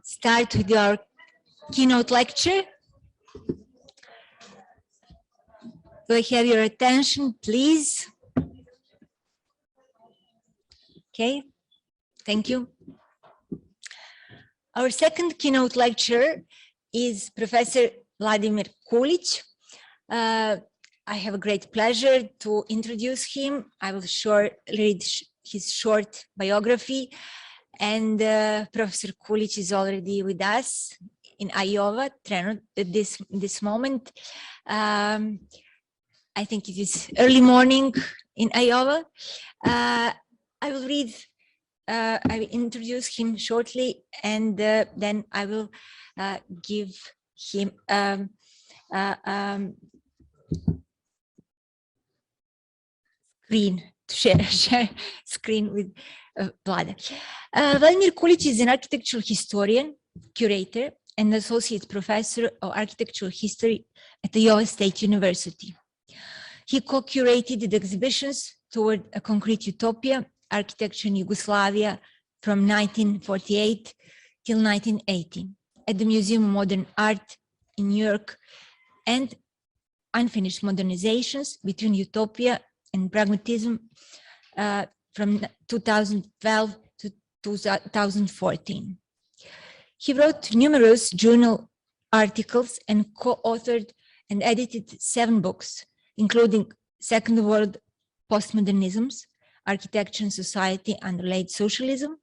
start with your keynote lecture. Do I have your attention, please? Okay, thank you. Our second keynote lecturer is Professor Vladimir Kulić. I have a great pleasure to introduce him. I will read his short biography. And Professor Kulić is already with us in Iowa at this moment. I think it is early morning in Iowa. I will introduce him shortly, and then I will give him screen to share screen with Vlada. Vladimir Kulić is an architectural historian, curator, and associate professor of architectural history at the Iowa State University. He co-curated the exhibitions Toward a Concrete Utopia, Architecture in Yugoslavia from 1948 till 1980 at the Museum of Modern Art in New York, and Unfinished Modernizations Between Utopia and Pragmatism from 2012 to 2014. He wrote numerous journal articles and co-authored and edited 7 books, including Second World Postmodernisms, Architecture and Society under Late Socialism,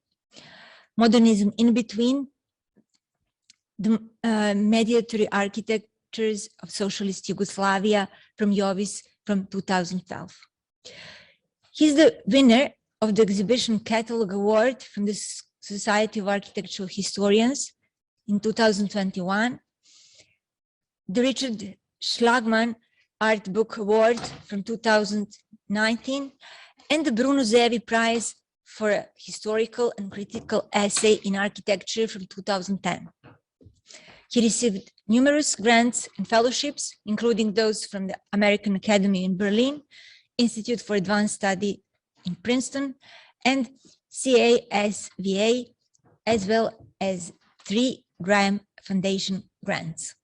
Modernism in Between, the Mediatory Architectures of Socialist Yugoslavia from Jovis from 2012. He's the winner of the Exhibition Catalog Award from the Society of Architectural Historians in 2021, the Richard Schlagman Art Book Award from 2019, and the Bruno Zevi Prize for a Historical and Critical Essay in Architecture from 2010. He received numerous grants and fellowships, including those from the American Academy in Berlin, Institute for Advanced Study in Princeton, and CASVA, as well as 3 Graham Foundation grants.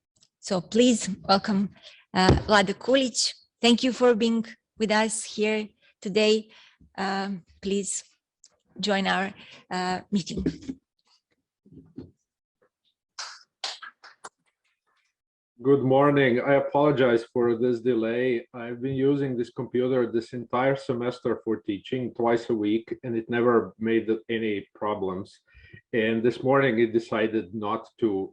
So please welcome Vlada Kulić. Thank you for being with us here today. Please join our meeting. Good morning. I apologize for this delay. I've been using this computer this entire semester for teaching twice a week, and it never made any problems. And this morning it decided not to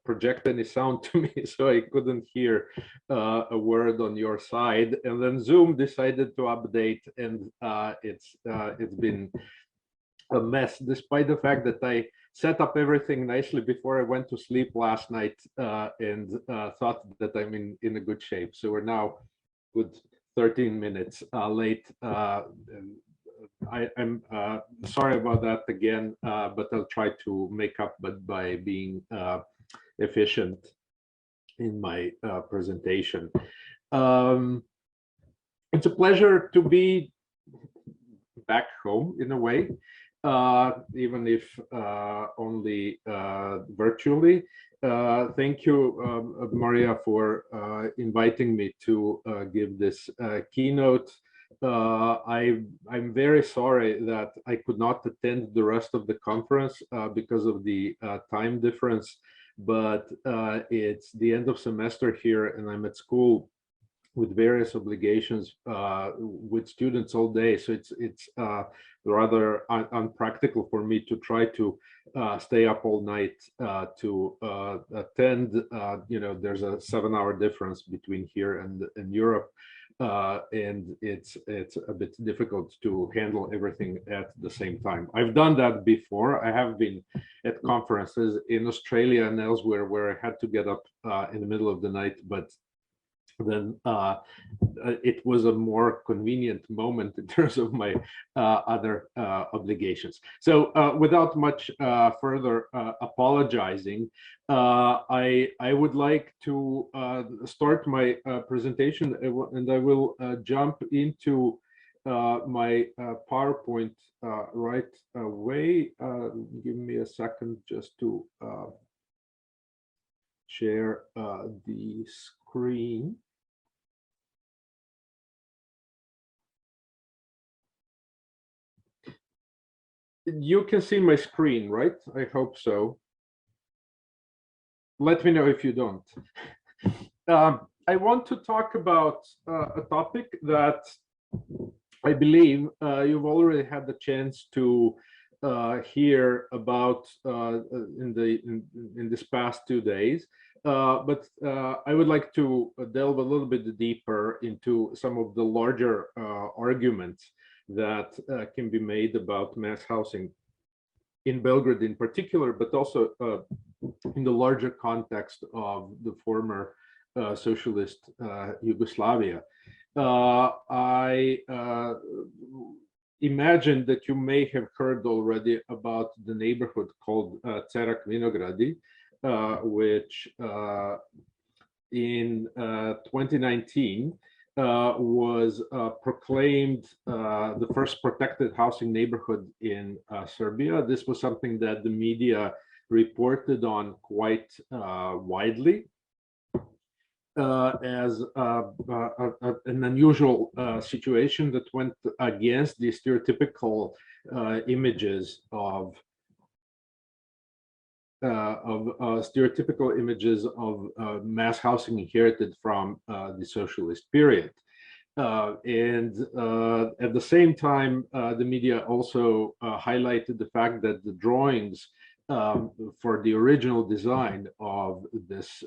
project any sound to me, so I couldn't hear a word on your side. And then Zoom decided to update, and it's been a mess, despite the fact that I set up everything nicely before I went to sleep last night and thought that I'm in a good shape. So we're now good 13 minutes late. I'm sorry about that again, but I'll try to make up by being efficient in my presentation. It's a pleasure to be back home in a way, even if only virtually. Thank you, Maria, for inviting me to give this keynote. I'm very sorry that I could not attend the rest of the conference because of the time difference, but it's the end of semester here, and I'm at school with various obligations with students all day, so it's rather unpractical for me to try to stay up all night to attend. You know, there's a 7-hour difference between here and Europe, and it's a bit difficult to handle everything at the same time. I've done that before. I have been at conferences in Australia and elsewhere where I had to get up in the middle of the night, but then it was a more convenient moment in terms of my other obligations. So without much further apologizing, I would like to start my presentation, and I will jump into my PowerPoint right away. Give me a second just to share the screen. You can see my screen, right? I hope so. Let me know if you don't. I want to talk about a topic that I believe you've already had the chance to hear about in this past 2 days. But I would like to delve a little bit deeper into some of the larger arguments that can be made about mass housing in Belgrade in particular, but also in the larger context of the former socialist Yugoslavia. I imagine that you may have heard already about the neighborhood called Cerak Vinogradi, which in 2019 was proclaimed the first protected housing neighborhood in Serbia. This was something that the media reported on quite widely as an unusual situation that went against the stereotypical images of mass housing inherited from the socialist period. And at the same time, the media also highlighted the fact that the drawings for the original design of this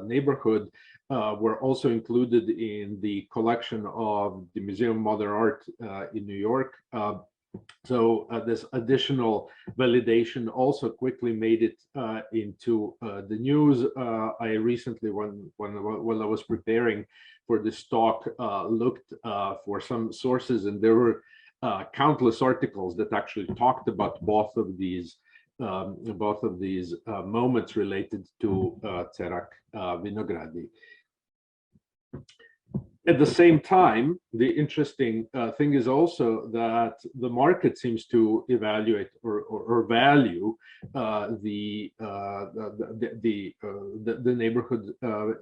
neighborhood were also included in the collection of the Museum of Modern Art in New York. So this additional validation also quickly made it into the news. I recently, when I was preparing for this talk, looked for some sources, and there were countless articles that actually talked about both of these moments related to Cerak Vinogradi. At the same time, the interesting thing is also that the market seems to evaluate or value the neighborhood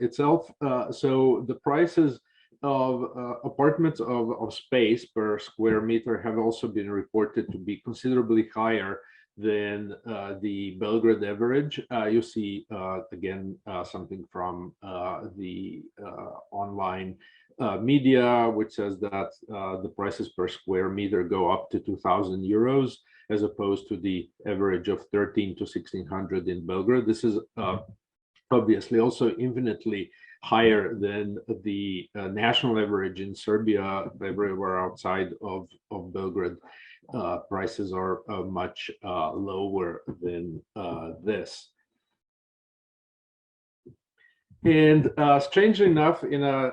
itself. So the prices of apartments of space per square meter have also been reported to be considerably higher than the Belgrade average. You see again something from the online media, which says that the prices per square meter go up to 2,000 euros, as opposed to the average of 13 to 1,600 in Belgrade. This is obviously also infinitely higher than the national average in Serbia. Everywhere outside of Belgrade, prices are much lower than this. And strangely enough, in a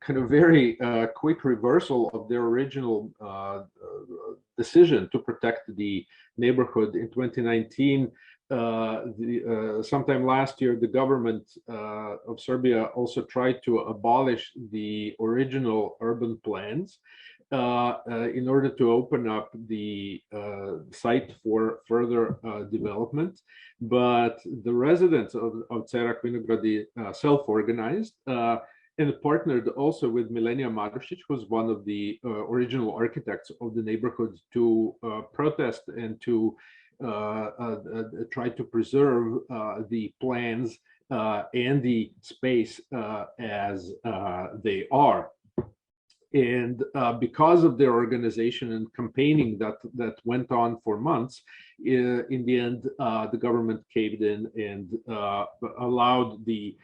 kind of very quick reversal of their original decision to protect the neighborhood in 2019, sometime last year, the government of Serbia also tried to abolish the original urban plans in order to open up the site for further development. But the residents of Cerak Vinogradi self-organized and partnered also with Milena Marušić, who's one of the original architects of the neighborhood, to protest and to try to preserve the plans and the space as they are. And because of their organization and campaigning that went on for months, in the end, the government caved in and allowed the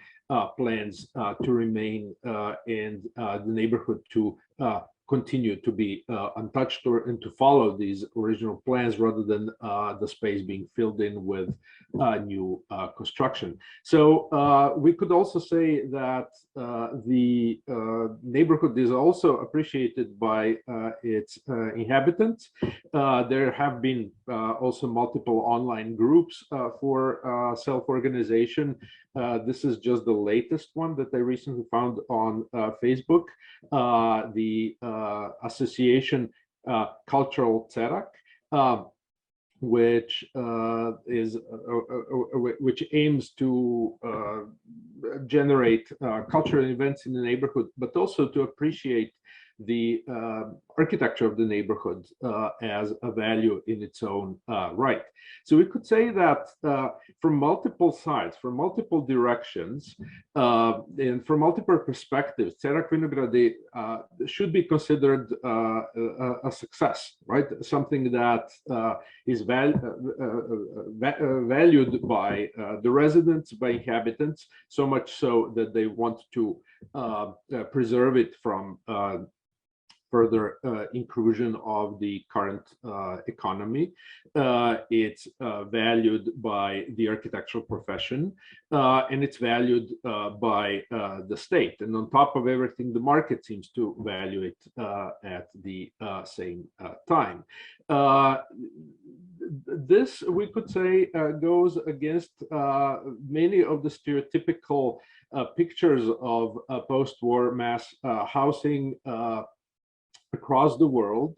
plans to remain and the neighborhood to continue to be untouched and to follow these original plans rather than the space being filled in with new construction. So we could also say that the neighborhood is also appreciated by its inhabitants. There have been also multiple online groups for self-organization. This is just the latest one that I recently found on Facebook. The association Cultural Cerak, which which aims to generate cultural events in the neighborhood, but also to appreciate the architecture of the neighborhood as a value in its own right. So we could say that from multiple sides, from multiple directions, and from multiple perspectives, Cerak Vinogradi should be considered a success, right? Something that is valued by the residents, by inhabitants, so much so that they want to preserve it from further inclusion of the current economy. It's valued by the architectural profession, and it's valued by the state. And on top of everything, the market seems to value it at the same time. This, we could say, goes against many of the stereotypical pictures of post-war mass housing across the world.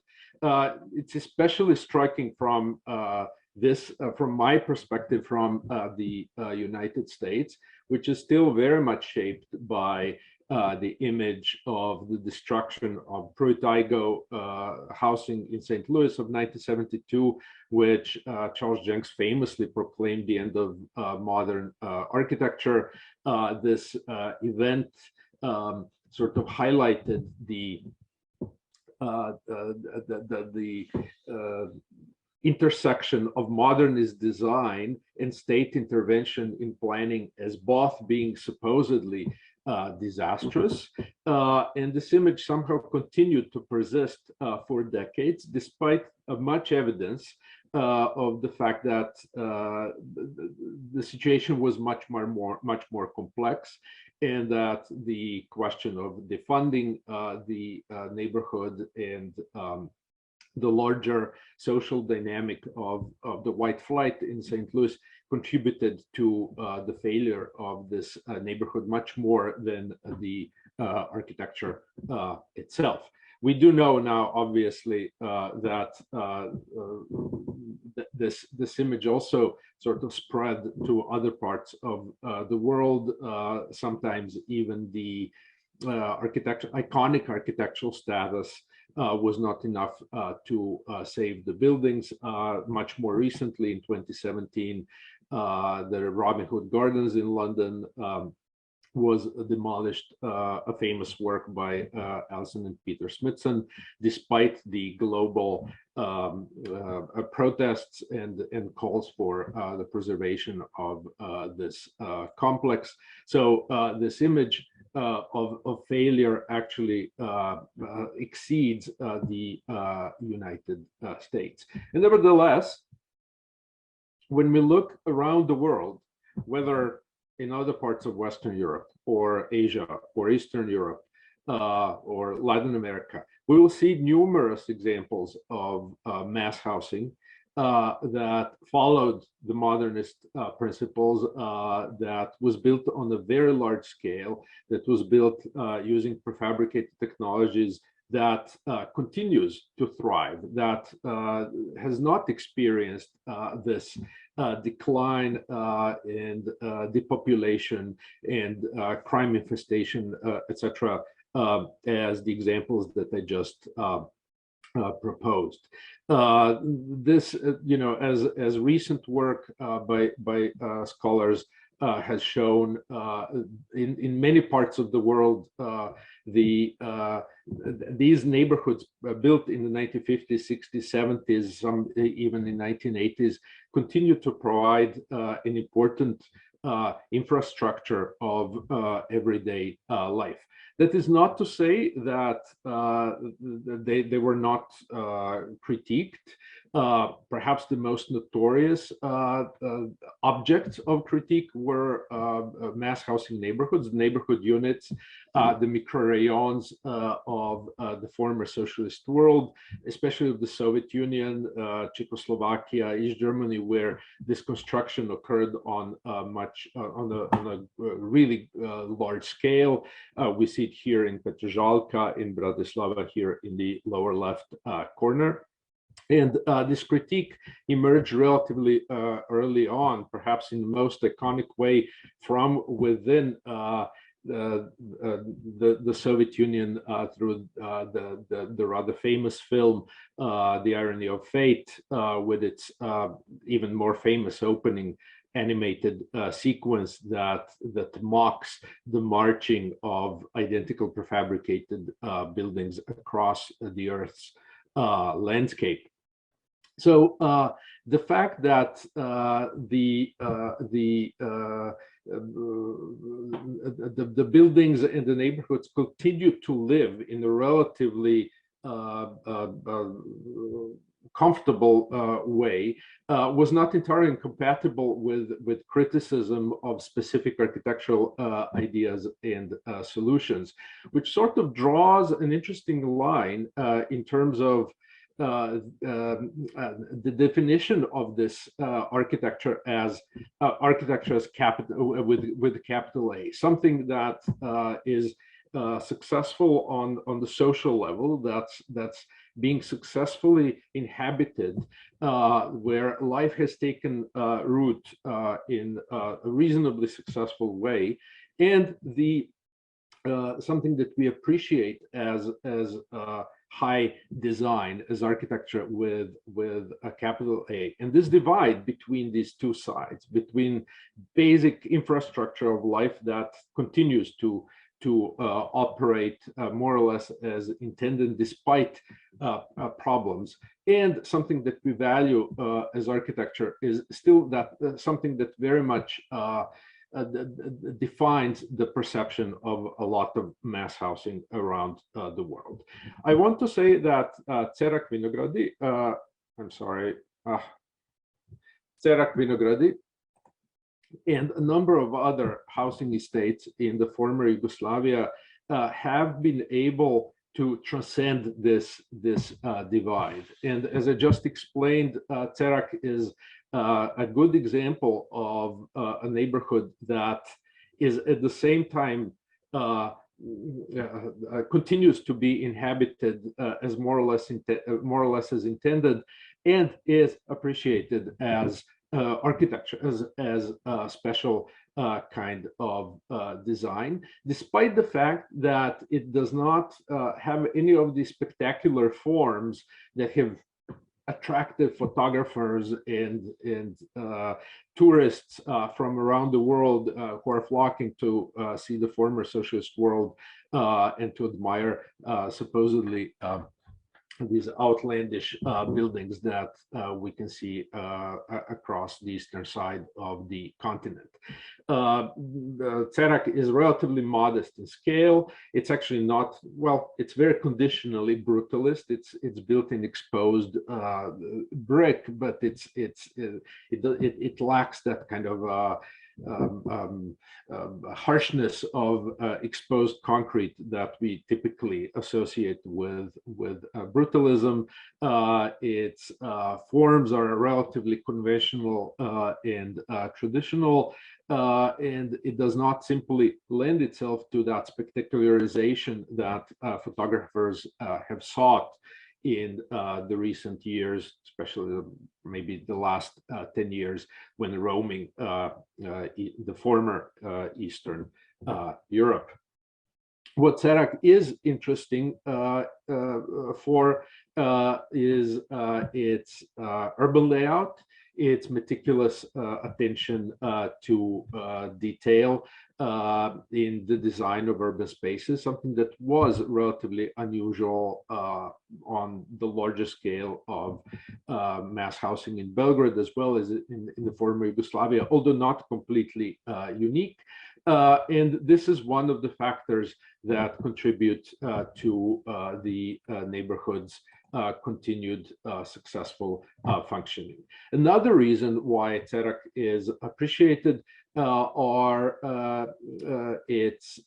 It's especially striking from from my perspective, from the United States, which is still very much shaped by the image of the destruction of Protic housing in St. Louis of 1972, which Charles Jenks famously proclaimed the end of modern architecture. This event sort of highlighted the intersection of modernist design and state intervention in planning as both being supposedly disastrous. And this image somehow continued to persist for decades, despite much evidence of the fact that the situation was much more complex, and that the question of defunding the neighborhood and the larger social dynamic of the white flight in St. Louis contributed to the failure of this neighborhood much more than the architecture itself. We do know now, obviously, that this image also sort of spread to other parts of the world. Sometimes even the iconic architectural status was not enough to save the buildings. Much more recently, in 2017, the Robin Hood Gardens in London was demolished, a famous work by Alison and Peter Smithson, despite the global protests and calls for the preservation of this complex. So this image of failure actually exceeds the United States. And nevertheless, when we look around the world, whether in other parts of Western Europe or Asia or Eastern Europe or Latin America, we will see numerous examples of mass housing that followed the modernist principles, that was built on a very large scale, that was built using prefabricated technologies, that continues to thrive, that has not experienced this decline and depopulation and crime infestation, etc., as the examples that I just proposed. This, as recent work by scholars has shown, in many parts of the world, these neighborhoods built in the 1950s, 60s, 70s, some even in 1980s, continue to provide an important infrastructure of everyday life. That is not to say that they were not critiqued. Perhaps the most notorious objects of critique were mass housing neighborhoods, neighborhood units, the microrayons of the former socialist world, especially of the Soviet Union, Czechoslovakia, East Germany, where this construction occurred on a really large scale. We see it here in Petržalka, in Bratislava, here in the lower left corner. And this critique emerged relatively early on, perhaps in the most iconic way from within the Soviet Union through the rather famous film, The Irony of Fate, with its even more famous opening animated sequence that mocks the marching of identical prefabricated buildings across the Earth's landscape. So the fact that the buildings in the neighborhoods continue to live in a relatively comfortable way was not entirely incompatible with criticism of specific architectural ideas and solutions, which sort of draws an interesting line in terms of the definition of this architecture as capital with capital A, something that is successful on the social level, that's being successfully inhabited, where life has taken root in a reasonably successful way, and the something that we appreciate as high design, as architecture with a capital A. And this divide between these two sides, between basic infrastructure of life that continues to operate more or less as intended despite problems, and something that we value as architecture, is still that something that very much defines the perception of a lot of mass housing around the world. I want to say that Cerak Vinogradi, Cerak Vinogradi and a number of other housing estates in the former Yugoslavia have been able to transcend this divide. And as I just explained, Cerak is a good example of a neighborhood that is at the same time continues to be inhabited as more or less as intended, and is appreciated as architecture, as a special kind of design, despite the fact that it does not have any of these spectacular forms that have attracted photographers and tourists from around the world who are flocking to see the former socialist world and to admire supposedly these outlandish buildings that we can see across the eastern side of the continent. Cerak is relatively modest in scale. It's actually not, well, it's very conditionally brutalist. It's built in exposed brick, but it lacks that kind of harshness of exposed concrete that we typically associate with brutalism. Its forms are relatively conventional and traditional, and it does not simply lend itself to that spectacularization that photographers have sought in the recent years, especially maybe the last 10 years, when roaming the former Eastern Europe. What Cerak is interesting for is its urban layout, its meticulous attention to detail in the design of urban spaces, something that was relatively unusual on the larger scale of mass housing in Belgrade, as well as in the former Yugoslavia, although not completely unique. And this is one of the factors that contribute to the neighborhood's continued successful functioning. Another reason why CERAC is appreciated are its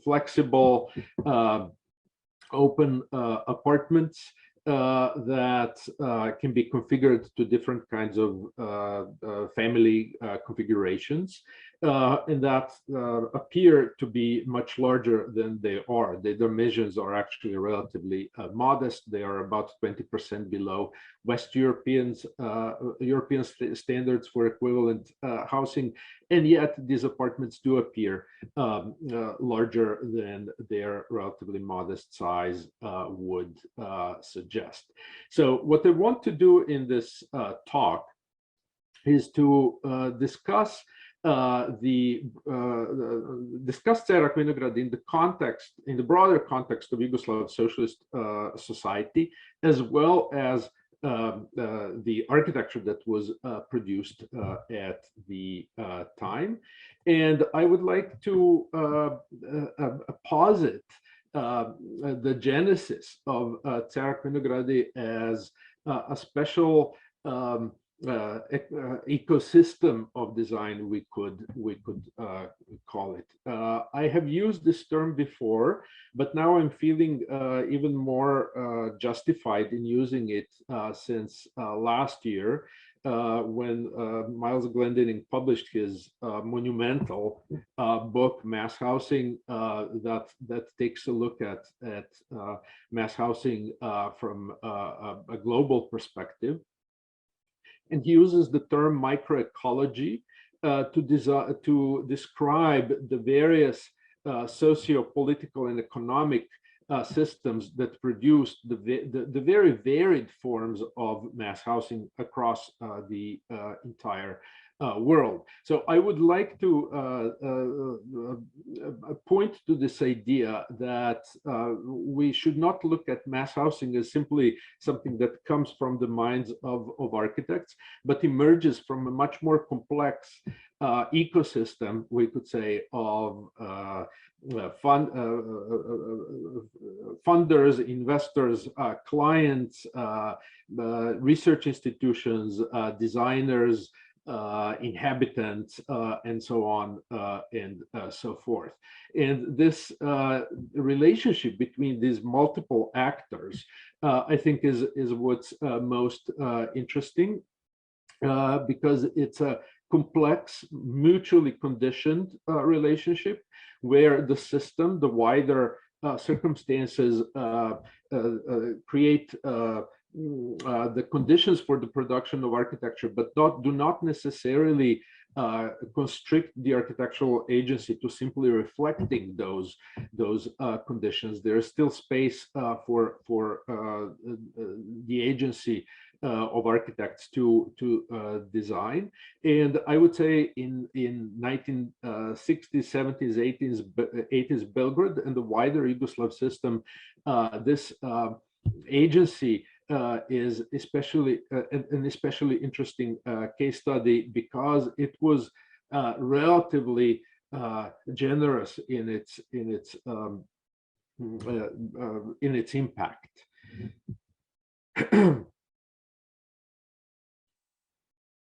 flexible, open apartments that can be configured to different kinds of family configurations, and that appear to be much larger than they are. The dimensions are actually relatively modest. They are about 20% below West European standards for equivalent housing, and yet these apartments do appear larger than their relatively modest size would suggest. So what I want to do in this talk is to discuss CERAC Vinograd in the context, in the broader context of Yugoslav socialist society, as well as the architecture that was produced at the time. And I would like to posit the genesis of CERAC Vinogradi as a special ecosystem of design, we could call it. I have used this term before, but now I'm feeling even more justified in using it since last year, when Miles Glendinning published his monumental book, Mass Housing, that takes a look at mass housing from a global perspective. And he uses the term microecology to describe the various socio-political and economic systems that produce the very varied forms of mass housing across the entire world. So I would like to point to this idea that we should not look at mass housing as simply something that comes from the minds of architects, but emerges from a much more complex ecosystem, we could say, of funders, investors, clients, research institutions, designers, inhabitants, and so on and so forth. And this relationship between these multiple actors, I think, is what's most interesting, because it's a complex, mutually conditioned relationship where the system, the wider circumstances create the conditions for the production of architecture, but do not necessarily constrict the architectural agency to simply reflecting those conditions. There is still space for the agency of architects to design. And I would say in 1960s, 70s, 80s Belgrade and the wider Yugoslav system, this agency is especially an especially interesting case study, because it was relatively generous in its impact.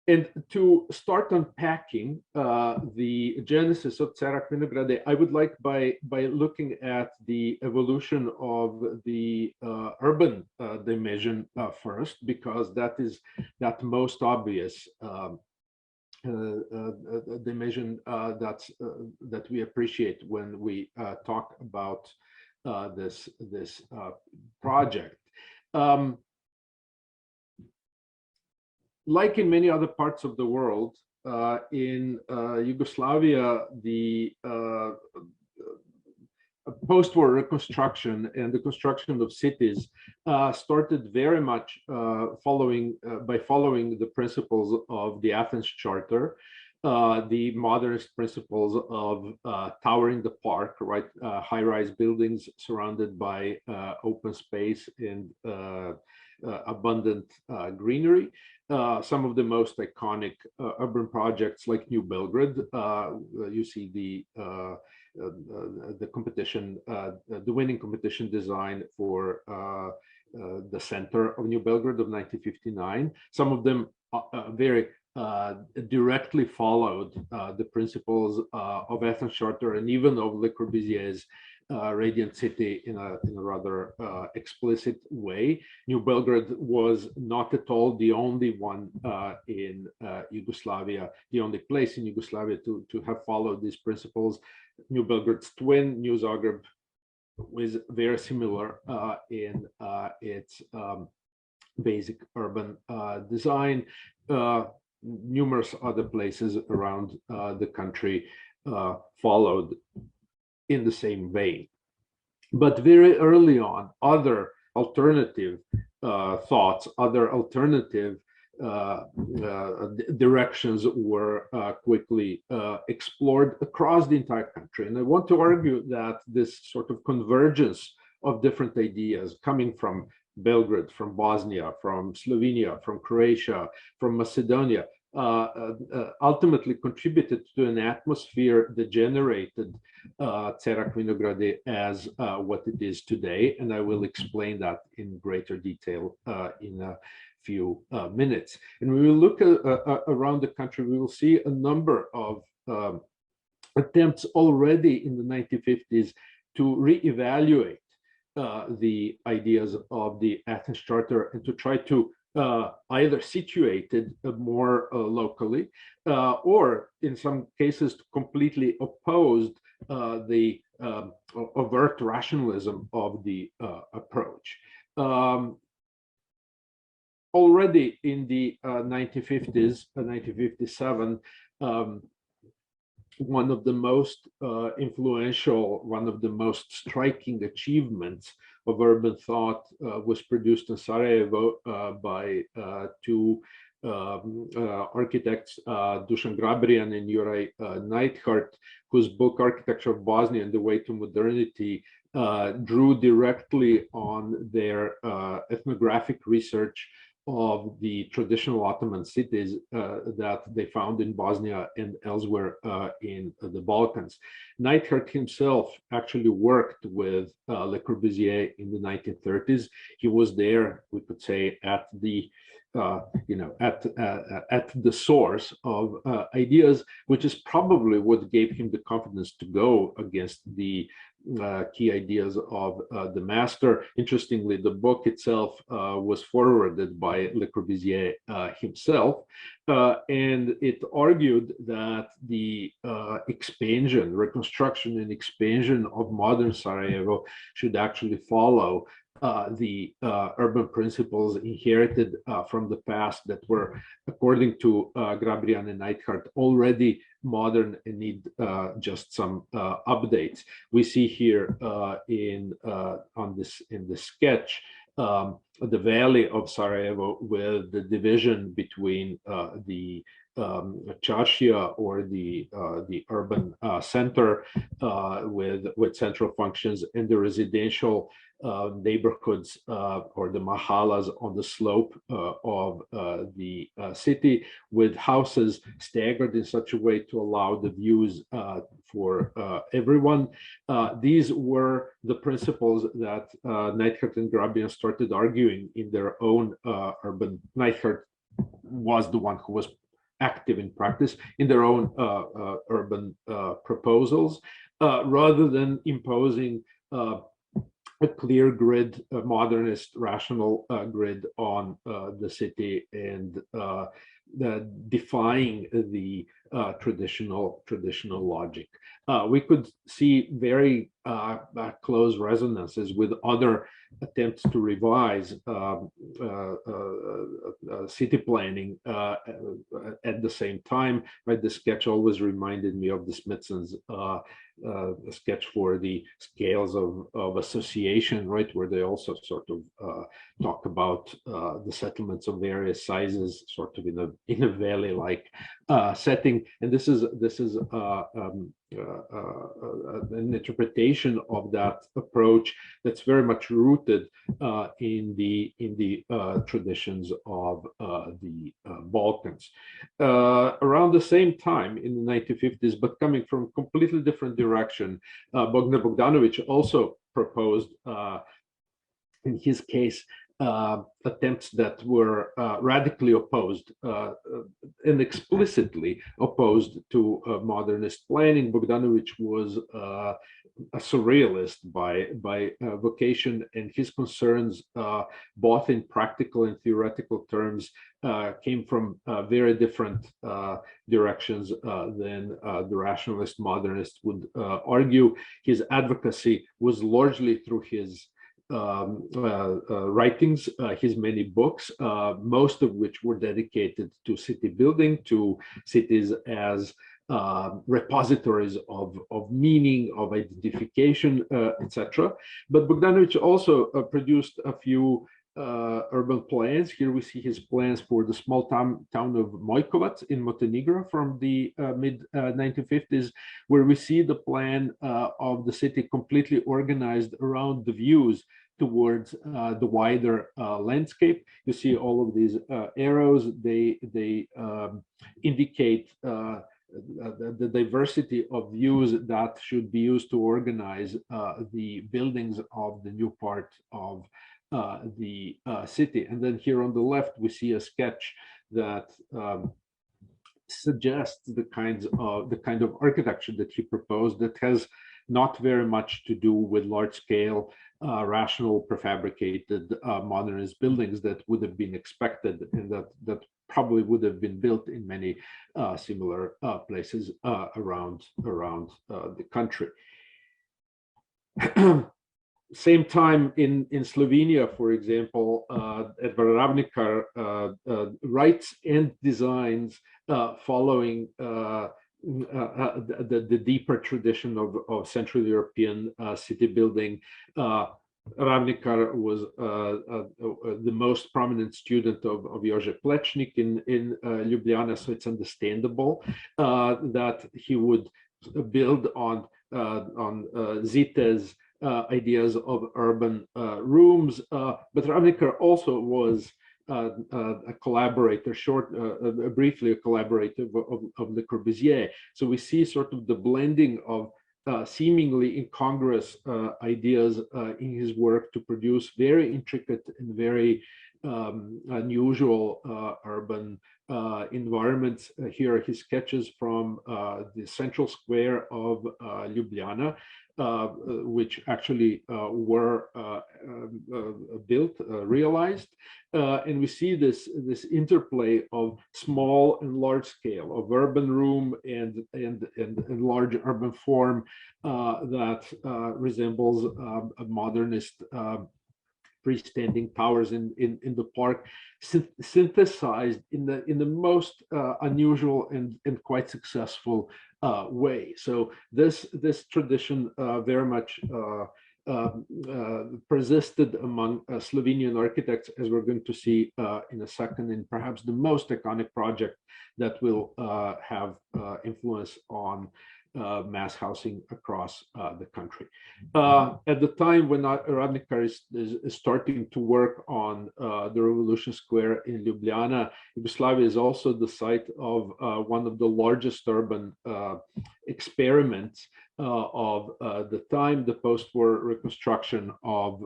And to start unpacking the genesis of CERAC Vinogradi, I would like by looking at the evolution of the urban dimension first, because that is that most obvious dimension that we appreciate when we talk about this project. Like in many other parts of the world, in Yugoslavia, the post-war reconstruction and the construction of cities started very much following the principles of the Athens Charter, the modernist principles of towering the park, right? High-rise buildings surrounded by open space and abundant greenery. Some of the most iconic urban projects like New Belgrade, you see the the competition, the winning competition design for the center of New Belgrade of 1959. Some of them very directly followed the principles of Athens Charter and even of Le Corbusier's Radiant City in a rather explicit way. New Belgrade was not at all the only one in Yugoslavia, the only place in Yugoslavia to have followed these principles. New Belgrade's twin, New Zagreb, was very similar in its basic urban design. Numerous other places around the country followed in the same vein. But very early on, other alternative thoughts, other alternative directions were quickly explored across the entire country. And I want to argue that this sort of convergence of different ideas coming from Belgrade, from Bosnia, from Slovenia, from Croatia, from Macedonia, ultimately contributed to an atmosphere that generated Cerak Vinogradi as what it is today. And I will explain that in greater detail in a few minutes. And when we look around the country, we will see a number of attempts already in the 1950s to reevaluate the ideas of the Athens Charter and to try to either situate it more locally or in some cases to completely opposed the overt rationalism of the approach. Already in the 1950s, 1957, one of the most influential, one of the most striking achievements of urban thought was produced in Sarajevo by two architects, Dusan Grabrian and Juraj Neidhardt, whose book Architecture of Bosnia and the Way to Modernity drew directly on their ethnographic research of the traditional Ottoman cities that they found in Bosnia and elsewhere in the Balkans. Neidhardt himself actually worked with Le Corbusier in the 1930s. He was there, we could say, at the at the source of ideas, which is probably what gave him the confidence to go against the key ideas of the master. Interestingly, the book itself was forwarded by Le Corbusier himself, and it argued that the expansion, reconstruction and expansion of modern Sarajevo should actually follow the urban principles inherited from the past that were, according to Grabrian and Neidhardt, already modern and need just some updates. We see here in this sketch the valley of Sarajevo with the division between the Charshia, or the urban center with central functions, and the residential neighborhoods or the mahalas on the slope of the city, with houses staggered in such a way to allow the views for everyone. These were the principles that Neidhardt and Grabrian started arguing in their own urban. Neidhardt was the one who was active in practice in their own urban proposals, rather than imposing a clear grid, a modernist, rational grid on the city, and defying the traditional logic. We could see very close resonances with other attempts to revise city planning at the same time. Right, the sketch always reminded me of the Smithson's sketch for the scales of association, right, where they also sort of talk about the settlements of various sizes, sort of in a valley-like setting. And this is an interpretation of that approach that's very much rooted in the traditions of the Balkans. Around the same time in the 1950s, but coming from a completely different direction, Bogdan Bogdanović also proposed, in his case, attempts that were radically opposed and explicitly opposed to modernist planning. Bogdanović was a surrealist by vocation, and his concerns, both in practical and theoretical terms, came from very different directions than the rationalist modernists would argue. His advocacy was largely through his writings, his many books, most of which were dedicated to city building, to cities as repositories of meaning, of identification, etc. But Bogdanović also produced a few urban plans. Here we see his plans for the small town of Mojkovac in Montenegro from the mid-1950s, where we see the plan of the city completely organized around the views towards the wider landscape. You see all of these arrows. They indicate the diversity of views that should be used to organize the buildings of the new part of the city. And then here on the left, we see a sketch that suggests the kind of architecture that he proposed that has not very much to do with large-scale, rational, prefabricated modernist buildings that would have been expected, and that probably would have been built in many similar places around the country. Same time in Slovenia, for example, Edvard Ravnikar writes and designs following the deeper tradition of Central European city building. Ravnikar was the most prominent student of Jože Plečnik in Ljubljana, so it's understandable that he would build on Zite's ideas of urban rooms, but Ravnikar also was a collaborator, briefly a collaborator of Le Corbusier. So we see sort of the blending of seemingly incongruous ideas in his work to produce very intricate and very unusual urban environments. Here are his sketches from the central square of Ljubljana, which actually were built, realized. And we see this interplay of small and large scale, of urban room and large urban form that resembles a modernist freestanding towers in the park, synthesized in the most unusual and quite successful way. So this tradition very much persisted among Slovenian architects, as we're going to see in a second, and perhaps the most iconic project that will have influence on mass housing across the country. At the time when Ravnikar is starting to work on the Revolution Square in Ljubljana, Yugoslavia is also the site of one of the largest urban experiments of the time, the post-war reconstruction of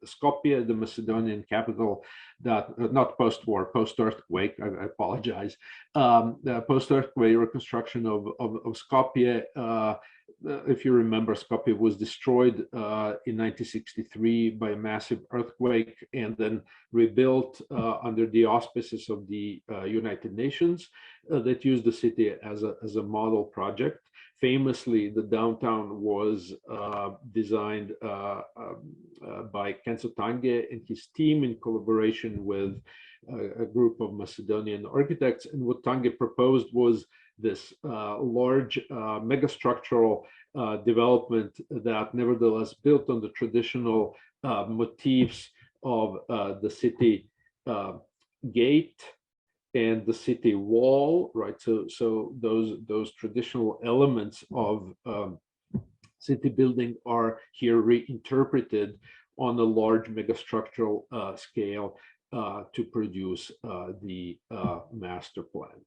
Skopje, the Macedonian capital, that not post-war, post-earthquake, I apologize, the post-earthquake reconstruction of Skopje. If you remember, Skopje was destroyed in 1963 by a massive earthquake and then rebuilt under the auspices of the United Nations that used the city as a model project. Famously, the downtown was designed by Kenzo Tange and his team in collaboration with a group of Macedonian architects. And what Tange proposed was this large megastructural development that nevertheless built on the traditional motifs of the city gate, and the city wall, right? So those traditional elements of city building are here reinterpreted on a large megastructural scale to produce the master plan.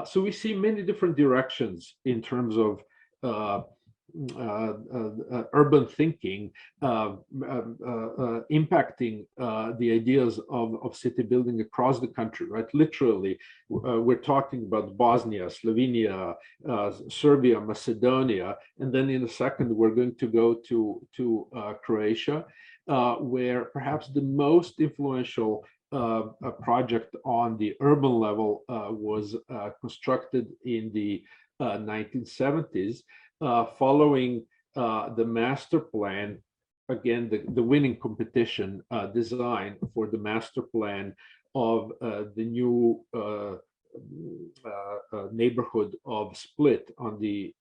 So we see many different directions in terms of urban thinking impacting the ideas of city building across the country, right? Literally, we're talking about Bosnia, Slovenia, Serbia, Macedonia, and then in a second we're going to go to Croatia, where perhaps the most influential project on the urban level was constructed in the 1970s. Following the master plan, again, the winning competition design for the master plan of the new neighborhood of Split on the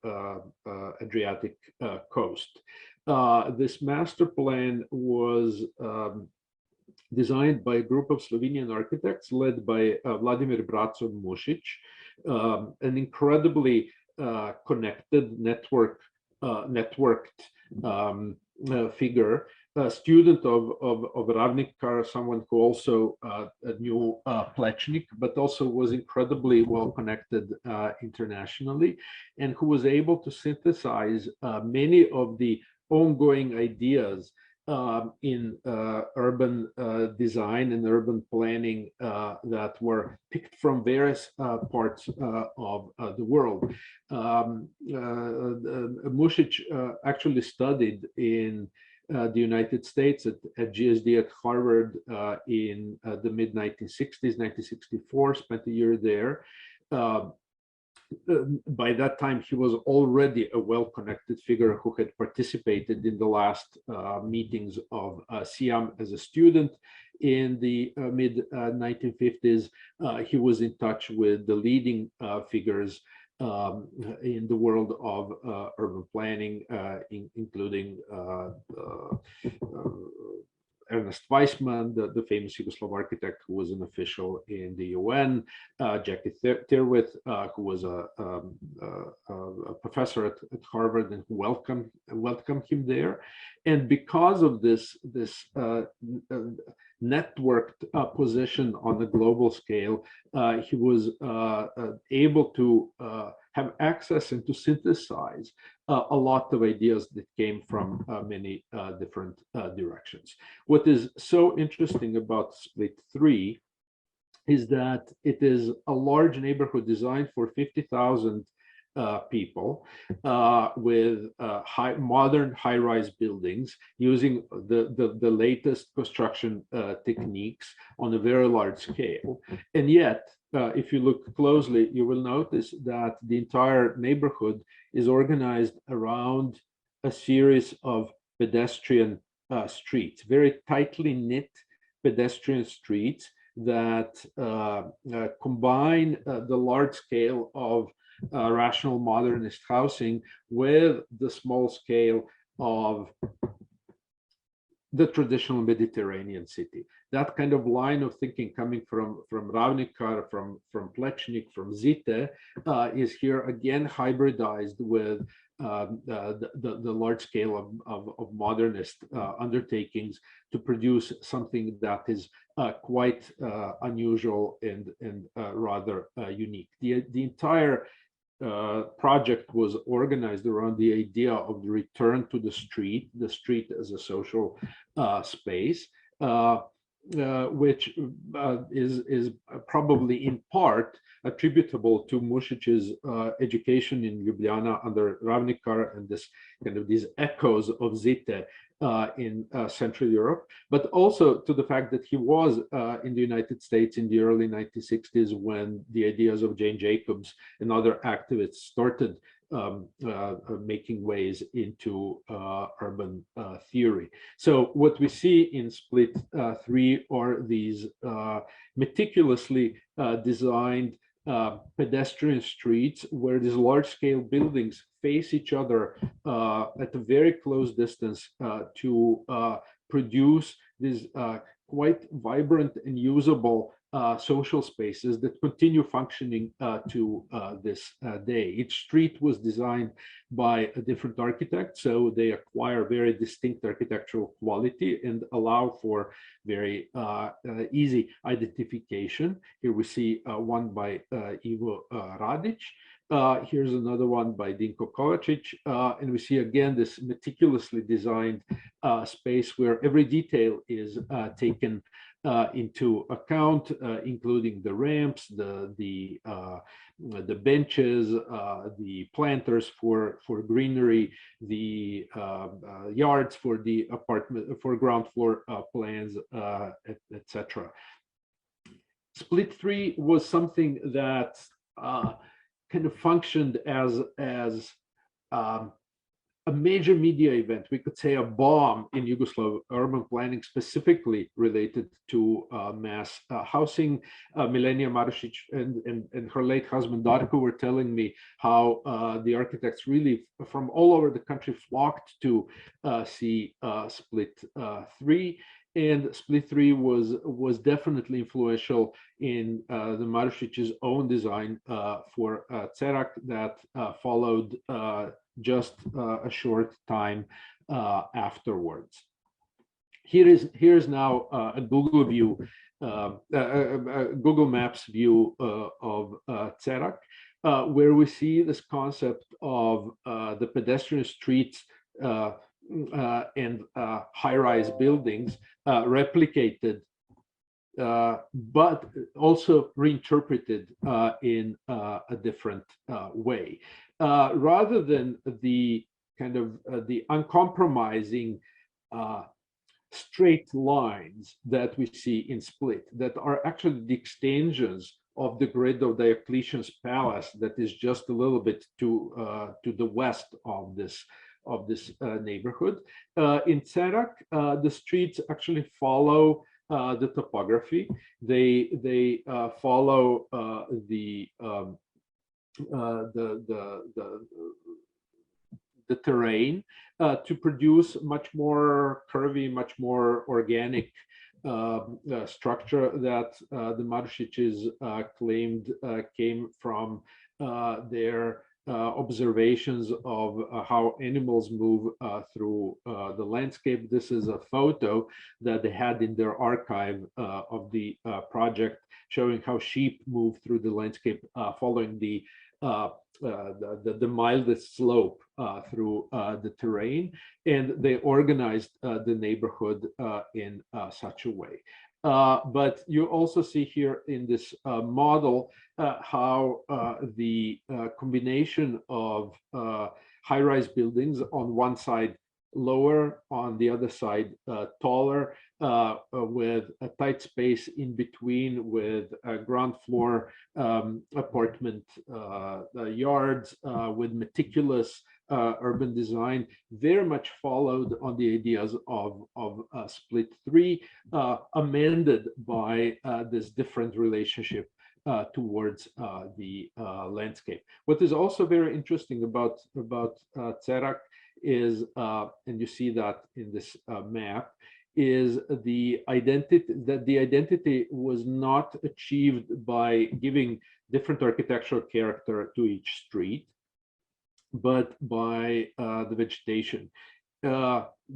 Adriatic coast. This master plan was designed by a group of Slovenian architects led by Vladimir Kulić, an incredibly connected, networked figure, a student of Ravnikar, someone who also knew Plečnik, but also was incredibly well connected internationally, and who was able to synthesize many of the ongoing ideas in urban design and urban planning that were picked from various parts of the world. Kulić actually studied in the United States at GSD at Harvard in the mid-1960s, 1964, spent a year there. By that time, he was already a well-connected figure who had participated in the last meetings of SIAM as a student. In the mid-1950s, he was in touch with the leading figures in the world of urban planning, including Ernest Weissman, the famous Yugoslav architect who was an official in the UN, Jackie Tirwith, who was a professor at Harvard and who welcomed him there. And because of this networked position on the global scale, he was able to have access and to synthesize a lot of ideas that came from many different directions. What is so interesting about Split 3 is that it is a large neighborhood designed for 50,000 people with modern high-rise buildings using the latest construction techniques on a very large scale. And yet, if you look closely, you will notice that the entire neighborhood is organized around a series of pedestrian streets, very tightly knit pedestrian streets that combine the large scale of rational modernist housing with the small scale of the traditional Mediterranean city. That kind of line of thinking coming from Ravnikar, from Plečnik, from Zite, is here again hybridized with the large scale of modernist undertakings to produce something that is quite unusual and rather unique. The entire project was organized around the idea of the return to the street as a social space, which is probably in part attributable to Kulić's education in Ljubljana under Ravnikar and this kind of these echoes of Zite in Central Europe, but also to the fact that he was in the United States in the early 1960s when the ideas of Jane Jacobs and other activists started making ways into urban theory. So what we see in Split 3 are these meticulously designed pedestrian streets where these large-scale buildings face each other at a very close distance to produce these quite vibrant and usable social spaces that continue functioning to this day. Each street was designed by a different architect, so they acquire very distinct architectural quality and allow for very easy identification. Here we see one by Ivo Radic. Here's another one by Dinko Kovacic, and we see again this meticulously designed space where every detail is taken into account, including the ramps, the benches, the planters for greenery, the yards for the apartment, for ground floor plans, etc. Split 3 was something that kind of functioned as a major media event, we could say a bomb in Yugoslav urban planning, specifically related to mass housing. Milenia Marušić and her late husband Darko were telling me how the architects really from all over the country flocked to see Split 3. And Split 3 was definitely influential in the Marušić's own design for Cerak that followed just a short time afterwards. Here's now a Google view, Google Maps view of Cerak, where we see this concept of the pedestrian streets and high-rise buildings replicated, but also reinterpreted in a different way. Rather than the kind of the uncompromising straight lines that we see in Split, that are actually the extensions of the grid of Diocletian's palace that is just a little bit to the west of this neighborhood. In Cerak, the streets actually follow the topography. They follow the terrain to produce much more curvy, much more organic structure that the Marušić's claimed came from their observations of how animals move through the landscape. This is a photo that they had in their archive of the project, showing how sheep move through the landscape following the mildest slope through the terrain, and they organized the neighborhood in such a way. But you also see here in this model how the combination of high-rise buildings on one side lower, on the other side taller, with a tight space in between, with ground floor apartment yards, with meticulous urban design, very much followed on the ideas of Split 3, amended by this different relationship towards the landscape. What is also very interesting about Cerak is, and you see that in this map, is the identity was not achieved by giving different architectural character to each street, but by the vegetation.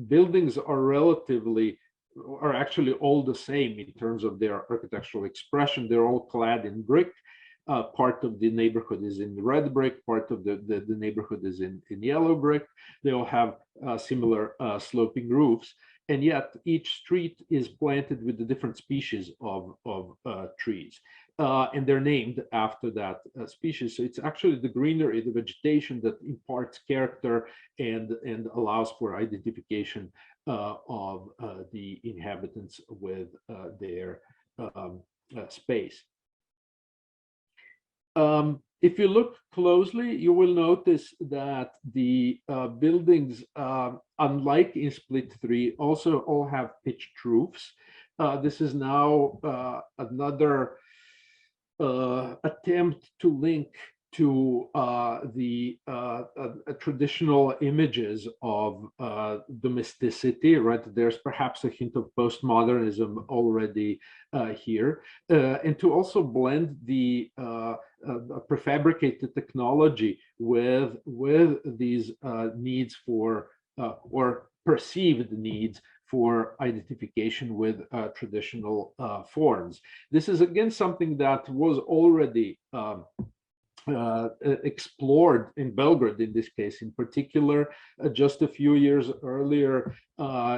Buildings are actually all the same in terms of their architectural expression. They're all clad in brick. Part of the neighborhood is in red brick, part of the neighborhood is in yellow brick. They all have similar sloping roofs, and yet each street is planted with a different species of trees. And they're named after that species. So it's actually the greenery, the vegetation, that imparts character and allows for identification of the inhabitants with their space. If you look closely, you will notice that the buildings, unlike in Split 3, also all have pitched roofs. This is now another attempt to link to the traditional images of domesticity, right? There's perhaps a hint of postmodernism already here, and to also blend the prefabricated technology with these needs for or perceived needs for identification with traditional forms. This is again something that was already explored in Belgrade, in this case in particular. Just a few years earlier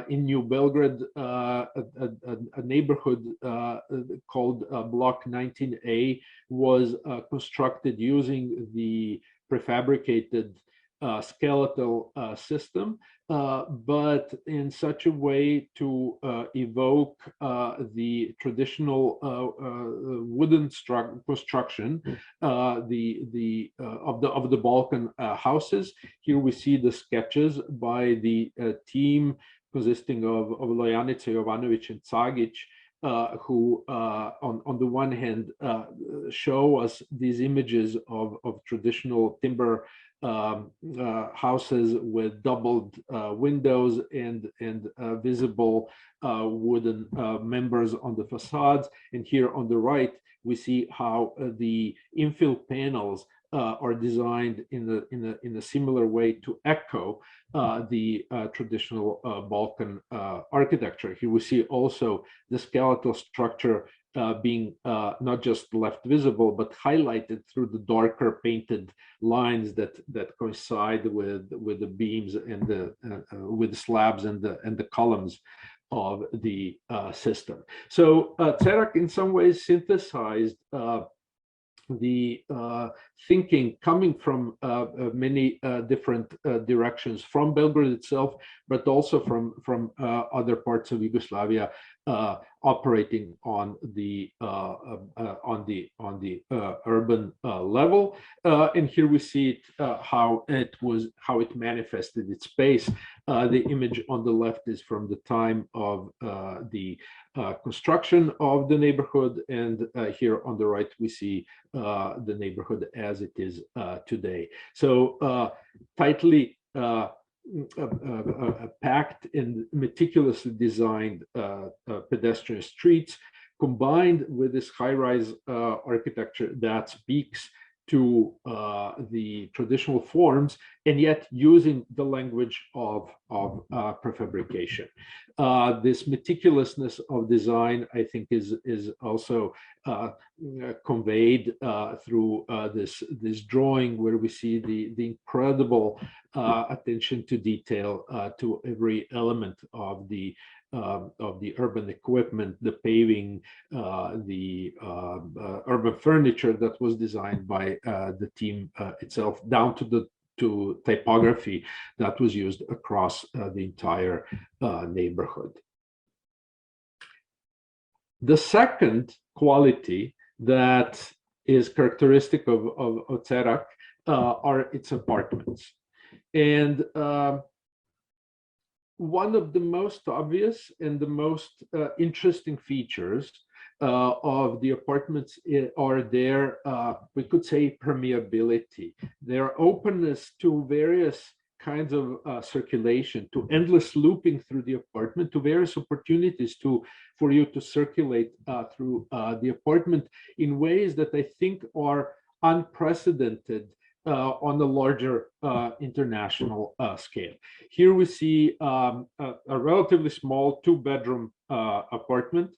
in New Belgrade, a neighborhood called Block 19A was constructed using the prefabricated skeletal system, but in such a way to evoke the traditional wooden construction of the Balkan houses. Here we see the sketches by the team consisting of Lojanica, Jovanovic, and Cagic, who on the one hand show us these images of traditional timber houses with doubled windows and visible wooden members on the facades. And here on the right, we see how the infill panels are designed in a similar way to echo the traditional Balkan architecture. Here we see also the skeletal structure being not just left visible, but highlighted through the darker painted lines that coincide with the beams and with the slabs and the columns of the system. So Cerak in some ways synthesized the thinking coming from many different directions, from Belgrade itself, but also from other parts of Yugoslavia, operating on the urban level. And here we see it, how it manifested its space. The image on the left is from the time of the construction of the neighborhood, and here on the right we see the neighborhood as it is today. So tightly packed and meticulously designed pedestrian streets, combined with this high-rise architecture that speaks to the traditional forms, and yet using the language of prefabrication. This meticulousness of design, I think, is also conveyed through this drawing, where we see the incredible attention to detail to every element of the urban equipment, the paving, the urban furniture that was designed by the team itself, down to typography that was used across the entire neighborhood. The second quality that is characteristic of Cerak are its apartments. And one of the most obvious and the most interesting features of the apartments are their, we could say, permeability, their openness to various kinds of circulation, to endless looping through the apartment, to various opportunities for you to circulate through the apartment in ways that I think are unprecedented on a larger international scale. Here we see a relatively small two-bedroom apartment,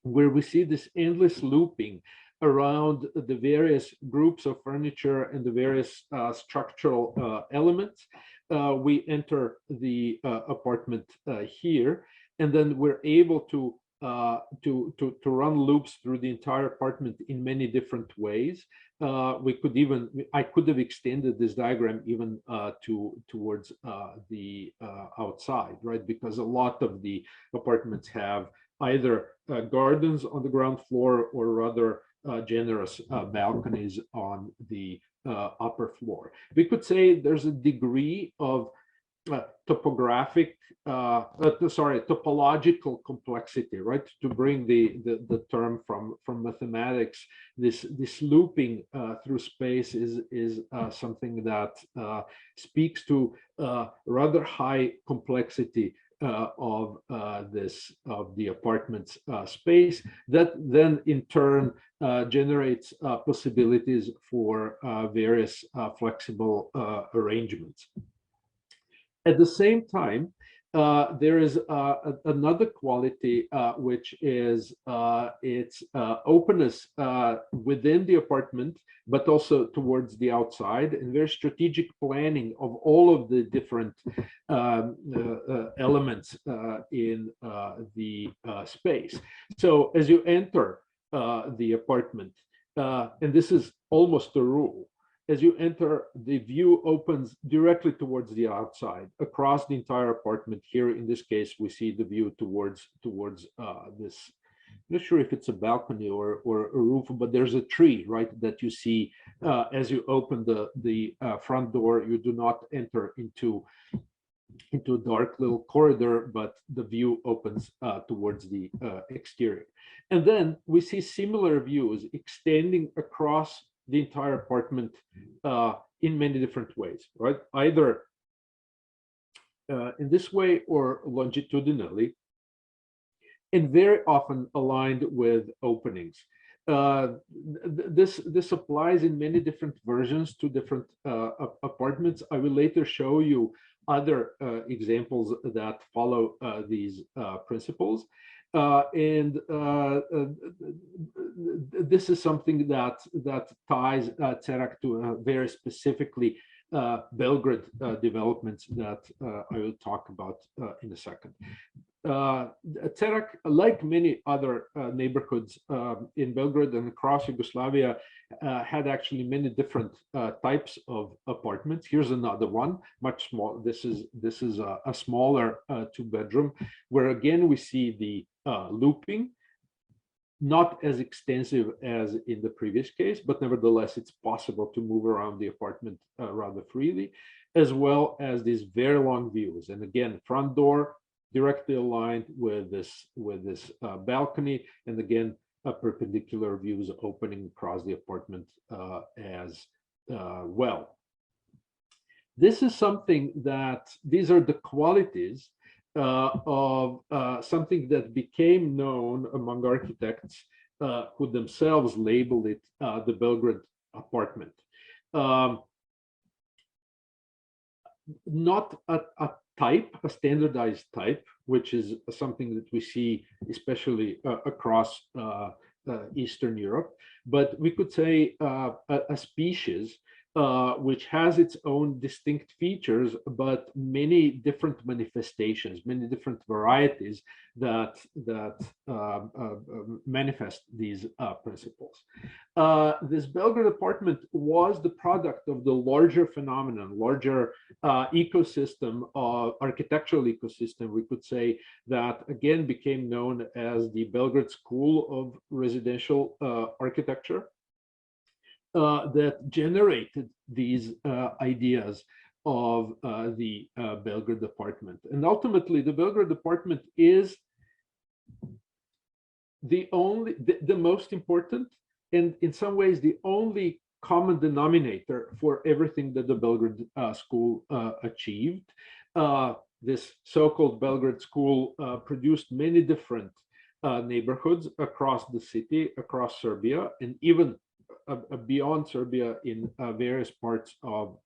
where we see this endless looping around the various groups of furniture and the various structural elements. We enter the apartment here, and then we're able to run loops through the entire apartment in many different ways. I could have extended this diagram even towards the outside, right? Because a lot of the apartments have either gardens on the ground floor or rather generous balconies on the upper floor. We could say there's a degree of topological complexity, right? To bring the term from mathematics, this looping through space is something that speaks to rather high complexity of the apartment's space, that then in turn generates possibilities for various flexible arrangements. At the same time, there is another quality, which is its openness within the apartment, but also towards the outside, and very strategic planning of all of the different elements in the space. So as you enter the apartment, and this is almost a rule, as you enter, the view opens directly towards the outside, across the entire apartment. Here, in this case, we see the view towards this. I'm not sure if it's a balcony or a roof, but there's a tree, right, that you see as you open the front door. You do not enter into a dark little corridor, but the view opens towards the exterior. And then we see similar views extending across the entire apartment in many different ways, right? Either in this way or longitudinally, and very often aligned with openings. This applies in many different versions to different apartments. I will later show you other examples that follow these principles. This is something that ties CERAC to very specifically Belgrade developments that I will talk about in a second. CERAC, like many other neighborhoods in Belgrade and across Yugoslavia, had actually many different types of apartments. Here's another one, much smaller. This is a smaller two-bedroom, where again we see the looping, not as extensive as in the previous case, but nevertheless it's possible to move around the apartment rather freely, as well as these very long views. And again, front door directly aligned with this balcony, and again perpendicular views opening across the apartment as well. This is something that, these are the qualities of something that became known among architects who themselves labeled it the Belgrade Apartment. Not a type, a standardized type, which is something that we see especially across Eastern Europe, but we could say a species which has its own distinct features, but many different manifestations, many different varieties that manifest these principles. This Belgrade Apartment was the product of the larger phenomenon, larger ecosystem, architectural ecosystem, we could say, that again became known as the Belgrade School of Residential Architecture. That generated these ideas of the Belgrade Apartment. And ultimately, the Belgrade Apartment is the most important, and in some ways the only common denominator for everything that the Belgrade School achieved. This so-called Belgrade School produced many different neighborhoods across the city, across Serbia, and even beyond Serbia in various parts of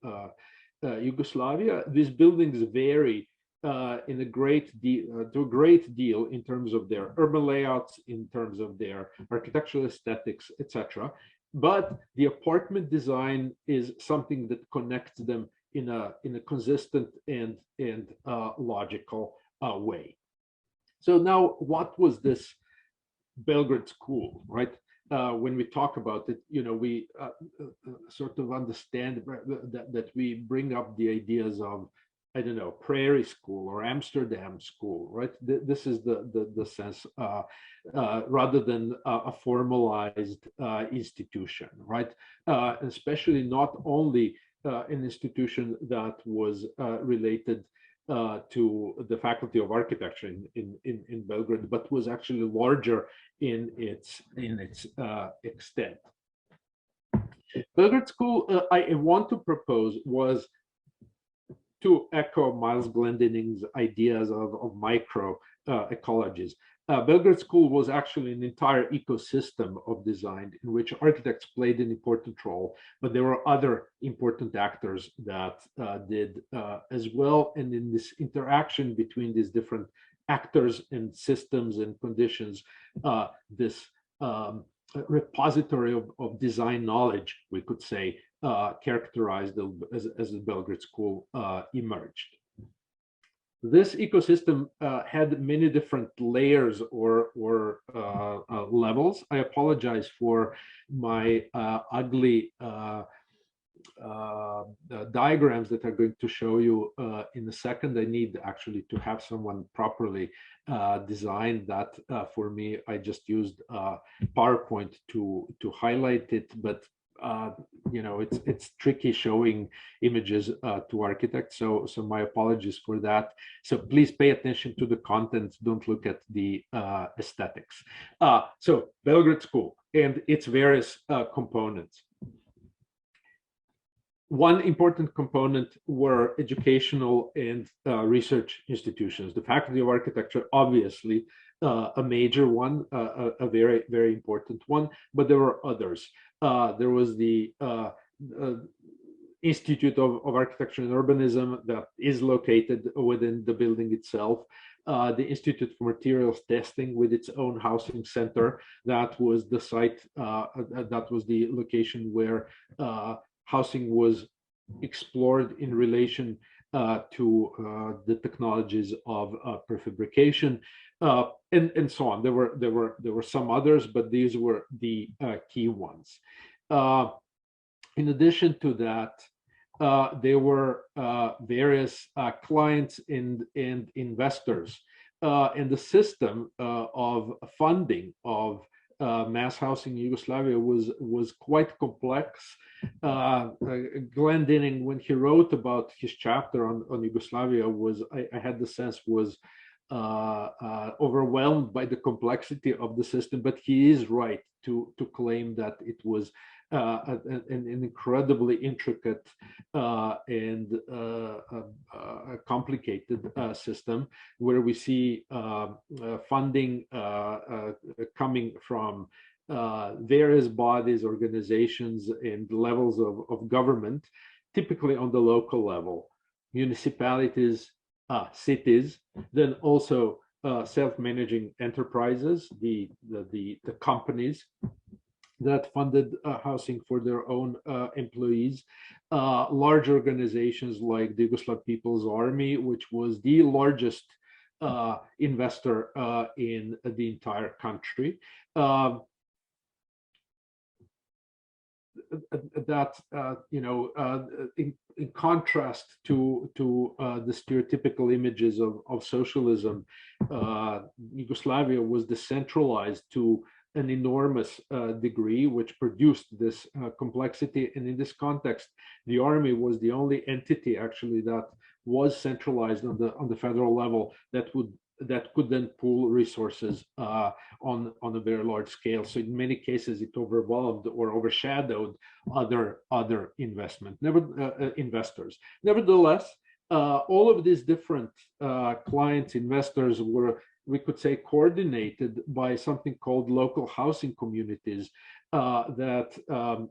Yugoslavia. These buildings vary to a great deal in terms of their urban layouts, in terms of their architectural aesthetics, etc. But the apartment design is something that connects them in a consistent and logical way. So now, what was this Belgrade School, right? When we talk about it, you know, we sort of understand that we bring up the ideas of, I don't know, Prairie School or Amsterdam School, right? This is the sense, rather than a formalized institution, right? Especially not only an institution that was related to the Faculty of Architecture in Belgrade, but was actually larger in its extent. Belgrade School, I want to propose, was to echo Miles Glendening's ideas of micro ecologies. Belgrade School was actually an entire ecosystem of design in which architects played an important role, but there were other important actors that did as well. And in this interaction between these different actors and systems and conditions, this repository of design knowledge, we could say, characterized as the Belgrade School emerged. This ecosystem had many different layers or levels. I apologize for my ugly diagrams that I'm going to show you in a second. I need actually to have someone properly design that for me. I just used PowerPoint to highlight it, but you know, it's tricky showing images to architects, so my apologies for that. So please pay attention to the content, don't look at the aesthetics. So Belgrade School and its various components. One important component were educational and research institutions. The Faculty of Architecture, obviously, a major one, a very, very important one, but there were others. There was the Institute of Architecture and Urbanism that is located within the building itself. The Institute for Materials Testing with its own housing center. That was the site, that was the location where housing was explored in relation to the technologies of prefabrication, and so on. There were some others, but these were the key ones. In addition to that, there were various clients and investors, and the system of funding of mass housing in Yugoslavia was quite complex. Glendenning, when he wrote about his chapter on Yugoslavia, I had the sense was overwhelmed by the complexity of the system, but he is right to claim that it was an incredibly intricate and complicated system, where we see funding coming from various bodies, organizations, and levels of government, typically on the local level, municipalities, cities, then also self-managing enterprises, the companies that funded housing for their own employees, large organizations like the Yugoslav People's Army, which was the largest investor in the entire country. That you know, in contrast to the stereotypical images of socialism, Yugoslavia was decentralized to an enormous degree, which produced this complexity. And in this context, the army was the only entity actually that was centralized on the federal level that could then pool resources on a very large scale. So in many cases, it overwhelmed or overshadowed other investors. Nevertheless, all of these different clients, investors were, we could say, coordinated by something called local housing communities that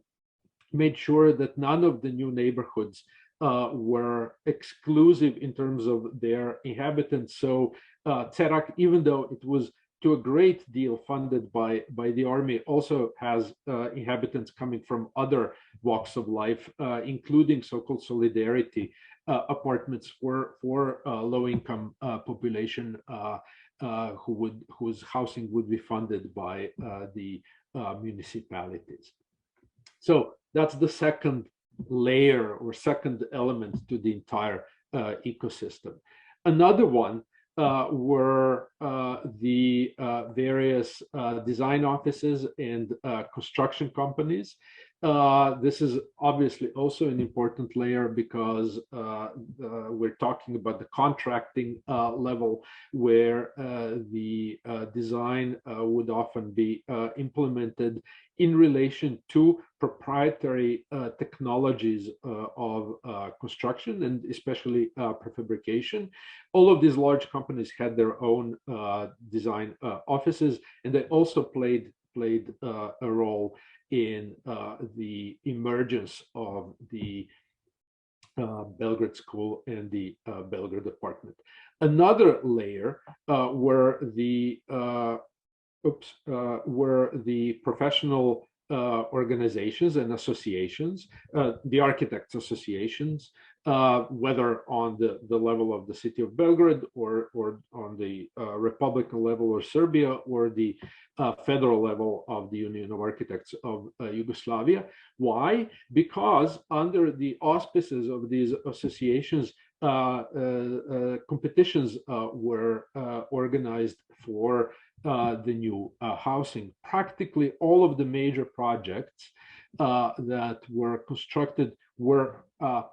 made sure that none of the new neighborhoods were exclusive in terms of their inhabitants. So Cerak, even though it was to a great deal funded by the army, also has inhabitants coming from other walks of life, including so-called solidarity apartments for low-income population whose housing would be funded by the municipalities. So that's the second layer or second element to the entire ecosystem. Another one were the various design offices and construction companies. This is obviously also an important layer because we're talking about the contracting level, where the design would often be implemented in relation to proprietary technologies of construction, and especially prefabrication. All of these large companies had their own design offices, and they also played a role in the emergence of the Belgrade School and the Belgrade Apartment. Another layer were the professional organizations and associations, the architects associations, whether on the level of the city of Belgrade or on the republican level or Serbia, or the federal level of the Union of Architects of Yugoslavia. Why? Because under the auspices of these associations, competitions were organized for the new housing. Practically all of the major projects that were constructed were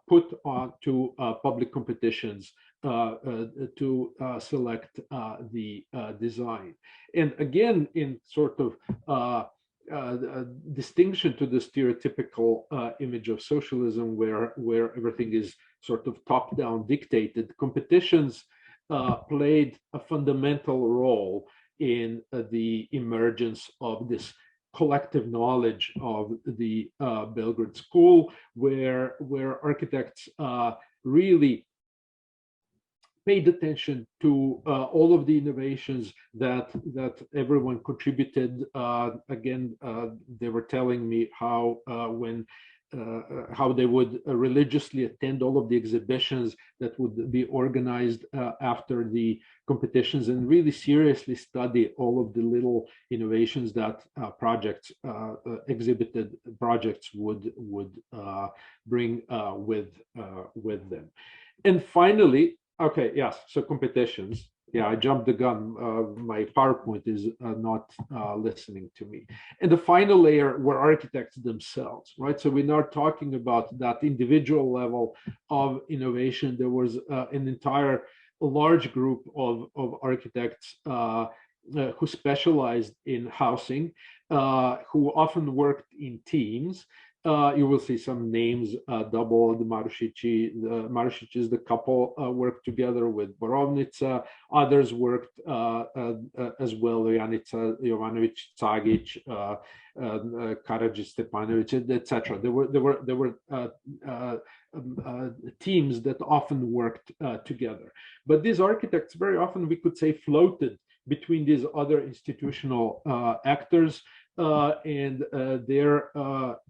put onto public competitions to select the design. And again, in sort of distinction to the stereotypical image of socialism, where everything is sort of top-down dictated, competitions played a fundamental role in the emergence of this collective knowledge of the Belgrade School, where architects really paid attention to all of the innovations that everyone contributed. Again, they were telling me how how they would religiously attend all of the exhibitions that would be organized after the competitions, and really seriously study all of the little innovations that exhibited projects would bring with them. And finally, okay, yes, so competitions. Yeah, I jumped the gun. My PowerPoint is not listening to me. And the final layer were architects themselves, right? So we're not talking about that individual level of innovation. There was an entire large group of architects who specialized in housing, who often worked in teams. You will see some names doubled. Marušić is the couple worked together with Borovnica. Others worked as well. Janica Jovanović, Cagić, Karadžić, Stepanović, etc. There were teams that often worked together. But these architects very often, we could say, floated between these other institutional actors. And their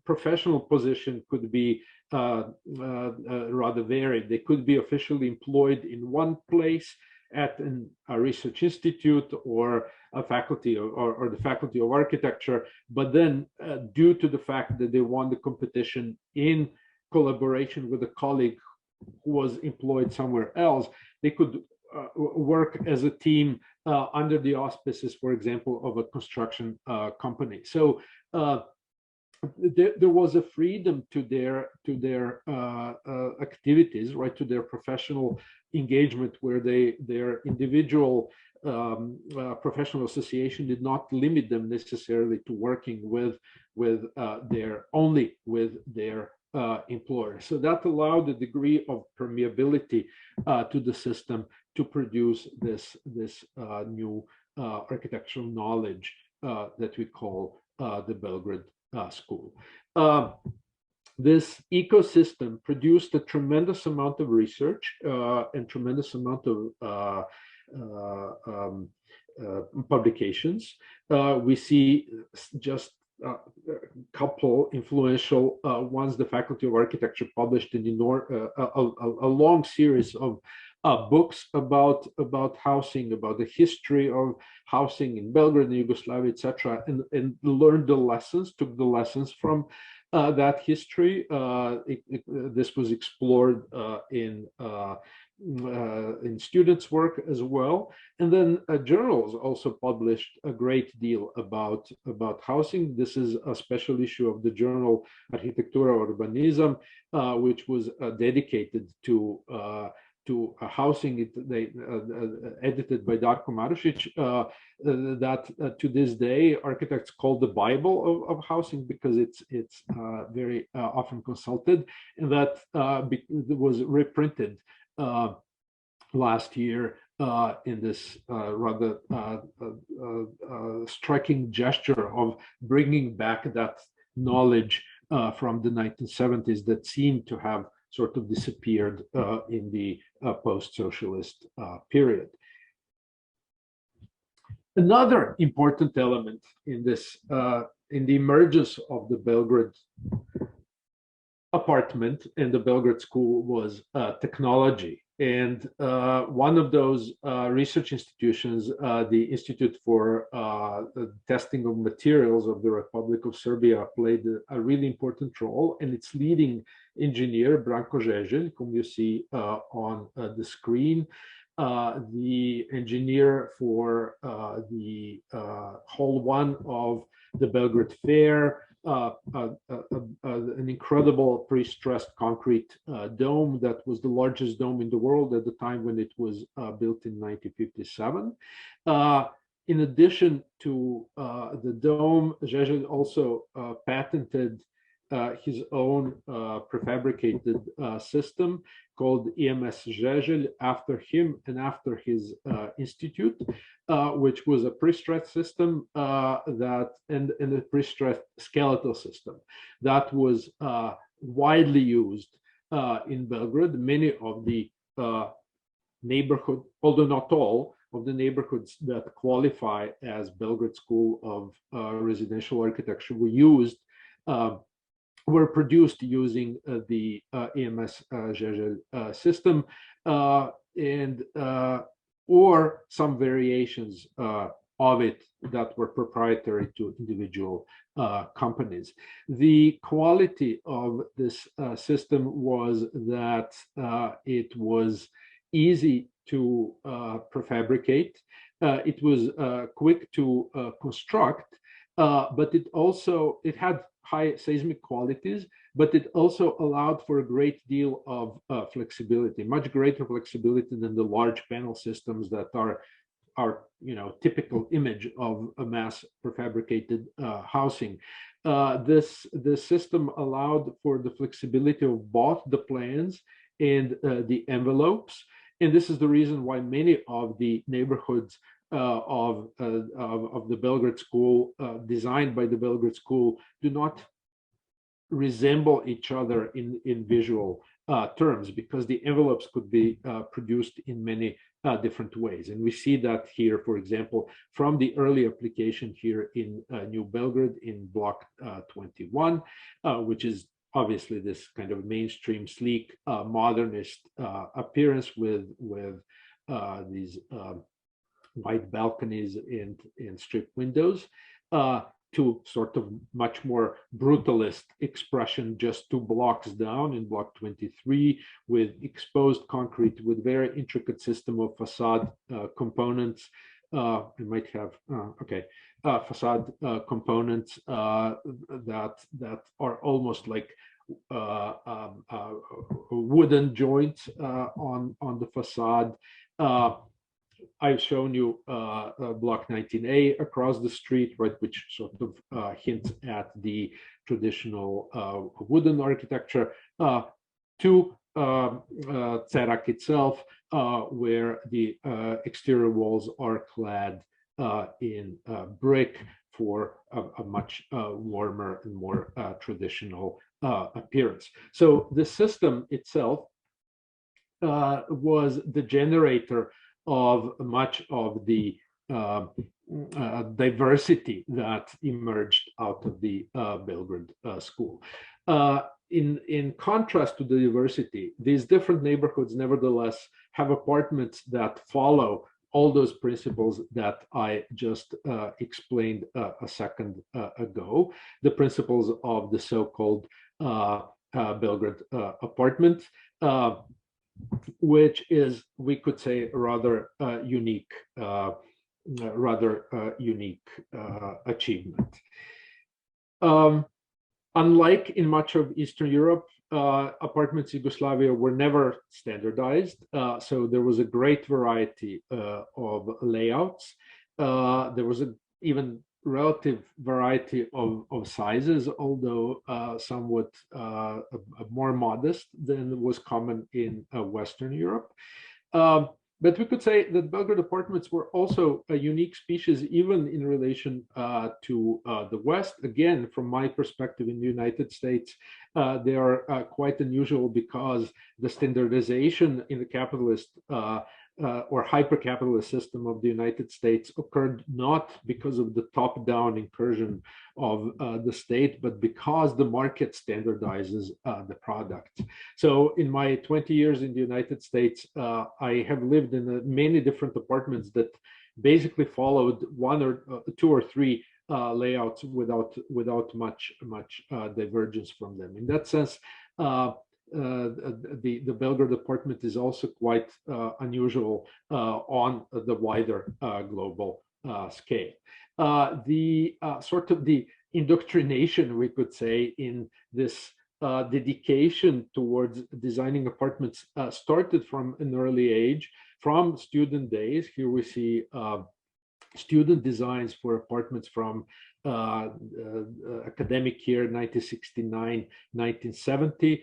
professional position could be rather varied. They could be officially employed in one place at a research institute or a faculty or the faculty of architecture, but then due to the fact that they won the competition in collaboration with a colleague who was employed somewhere else, they could work as a team under the auspices, for example, of a construction company. So there was a freedom to their activities, right, to their professional engagement, where their individual professional association did not limit them necessarily to working with their employer. So that allowed a degree of permeability to the system to produce this new architectural knowledge that we call the Belgrade School. This ecosystem produced a tremendous amount of research and tremendous amount of publications. We see just a couple influential ones. The Faculty of Architecture published a long series of books about housing, about the history of housing in Belgrade and Yugoslavia, etc., and learned the lessons, took the lessons from that history. This was explored in in students' work as well. And then journals also published a great deal about housing. This is a special issue of the journal Arhitektura Urbanizam, which was dedicated to housing. They edited by Darko Marušić, that to this day architects call the Bible of housing, because it's very often consulted, and that was reprinted last year in this rather striking gesture of bringing back that knowledge from the 1970s that seemed to have sort of disappeared in the post-socialist period. Another important element in this, in the emergence of the Belgrade Apartment and the Belgrade School, was technology. And one of those research institutions, the Institute for Testing of Materials of the Republic of Serbia, played a really important role. And its leading engineer, Branko Žeželj, whom you see on the screen, the engineer for the Hall 1 of the Belgrade Fair, an incredible pre-stressed concrete dome that was the largest dome in the world at the time when it was built in 1957. In addition to the dome, Žeželj also patented his own prefabricated system called EMS Žeželj, after him and after his institute, which was a pre-stressed system and a pre-stressed skeletal system that was widely used in Belgrade. Many of the neighborhood, although not all, of the neighborhoods that qualify as Belgrade School of Residential Architecture were produced using the EMS Žeželj system, and or some variations of it that were proprietary to individual companies. The quality of this system was that it was easy to prefabricate. It was quick to construct, but it had high seismic qualities, but it also allowed for a great deal of flexibility, much greater flexibility than the large panel systems that are typical image of a mass prefabricated housing. This system allowed for the flexibility of both the plans and the envelopes, and this is the reason why many of the neighborhoods of the Belgrade School, designed by the Belgrade School, do not resemble each other in visual terms, because the envelopes could be produced in many different ways. And we see that here, for example, from the early application here in New Belgrade in block 21, which is obviously this kind of mainstream, sleek, modernist appearance with these white balconies and strip windows, to sort of much more brutalist expression just 2 blocks down in block 23, with exposed concrete with very intricate system of facade components. We might have facade components that are almost like wooden joints on the facade. I've shown you block 19A across the street, right, which sort of hints at the traditional wooden architecture, to Cerak itself, where the exterior walls are clad in brick for a much warmer and more traditional appearance. So the system itself was the generator of much of the diversity that emerged out of the Belgrade School. In contrast to the diversity, these different neighborhoods nevertheless have apartments that follow all those principles that I just explained a second ago, the principles of the so-called Belgrade Apartment. which is, we could say, a rather unique achievement. Unlike in much of Eastern Europe, apartments in Yugoslavia were never standardized, so there was a great variety of layouts. There was even relative variety of sizes, although somewhat more modest than was common in Western Europe. But we could say that Belgrade apartments were also a unique species, even in relation to the West. Again, from my perspective in the United States, they are quite unusual because the standardization in the capitalist or hyper-capitalist system of the United States occurred not because of the top-down incursion of the state, but because the market standardizes the product. So in my 20 years in the United States, I have lived in many different apartments that basically followed one or two or three layouts without much divergence from them. In that sense, the Belgrade apartment is also quite unusual on the wider global scale. The sort of the indoctrination, we could say, in this dedication towards designing apartments started from an early age, from student days. Here we see student designs for apartments from academic year 1969-1970.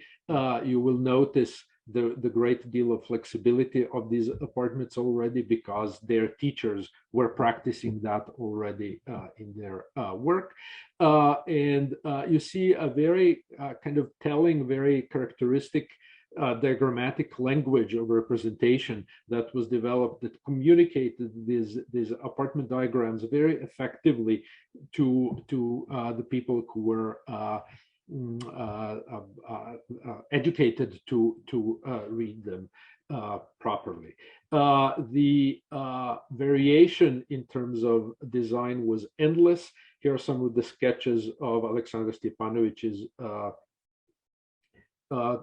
You will notice the great deal of flexibility of these apartments already, because their teachers were practicing that already in their work. And you see a very kind of telling, very characteristic diagrammatic language of representation that was developed, that communicated these apartment diagrams very effectively to the people who were educated to read them properly. The variation in terms of design was endless. Here are some of the sketches of Alexander Stepanovich's a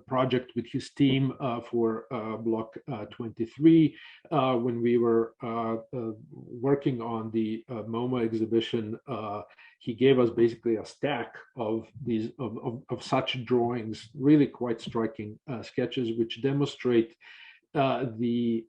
project with his team for Block 23. When we were working on the MoMA exhibition, he gave us basically a stack of these of such drawings, really quite striking sketches, which demonstrate the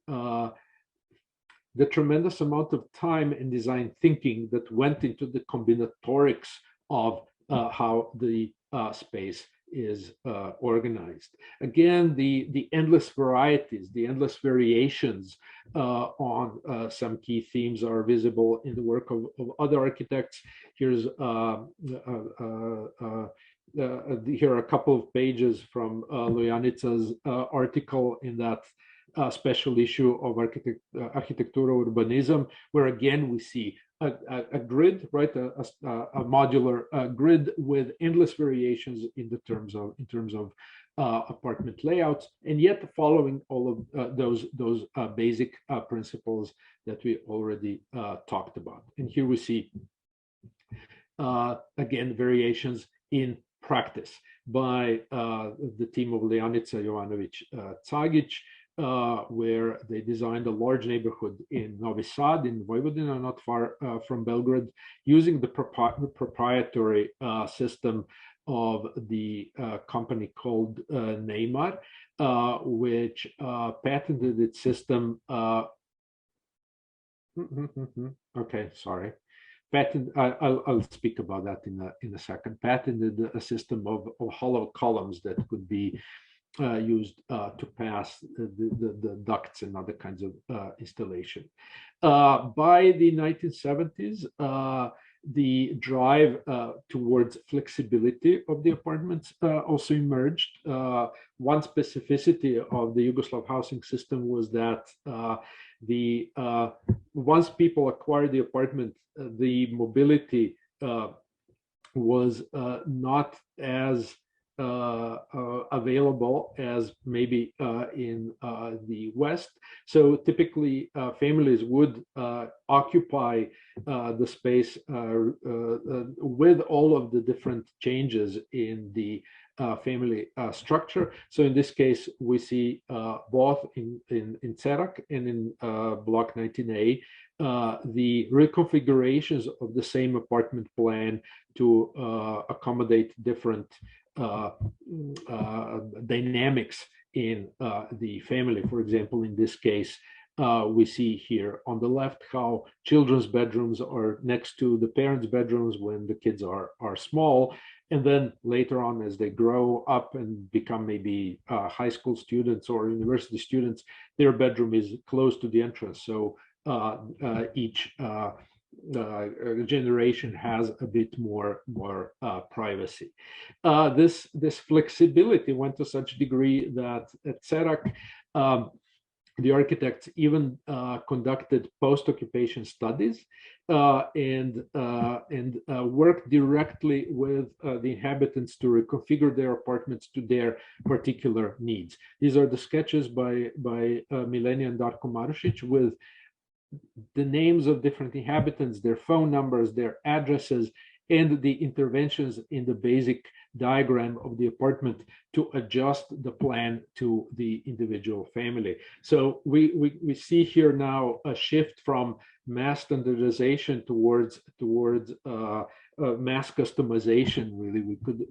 tremendous amount of time and design thinking that went into the combinatorics of how the space is organized. Again, the endless varieties, the endless variations on some key themes are visible in the work of other architects. Here's here are a couple of pages from Lojanica's article in that special issue of Architectura Urbanism, where again we see a grid, right, a modular grid with endless variations in terms of apartment layouts, and yet following all of those basic principles that we already talked about. And here we see again variations in practice by the team of Lejanica, Jovanovic, Cagic, where they designed a large neighborhood in Novi Sad in Vojvodina, not far from Belgrade, using the proprietary system of the company called Neymar, which patented its system. Okay, sorry. I'll speak about that in a second. Patented a system of hollow columns that could be used to pass the ducts and other kinds of installation. By the 1970s, the drive towards flexibility of the apartments also emerged. One specificity of the Yugoslav housing system was that once people acquired the apartment, the mobility was not as available as maybe in the West. So typically families would occupy the space with all of the different changes in the family structure. So in this case, we see both in CERAC and in Block 19A, the reconfigurations of the same apartment plan to accommodate different dynamics in the family. For example, in this case, we see here on the left how children's bedrooms are next to the parents' bedrooms when the kids are small. And then later on, as they grow up and become maybe high school students or university students, their bedroom is close to the entrance. So each generation has a bit more privacy. This flexibility went to such degree that at CERAC, the architects even conducted post-occupation studies and worked directly with the inhabitants to reconfigure their apartments to their particular needs. These are the sketches by Milena and Darko Marušić with the names of different inhabitants, their phone numbers, their addresses, and the interventions in the basic diagram of the apartment to adjust the plan to the individual family. So we see here now a shift from mass standardization towards mass customization. Really,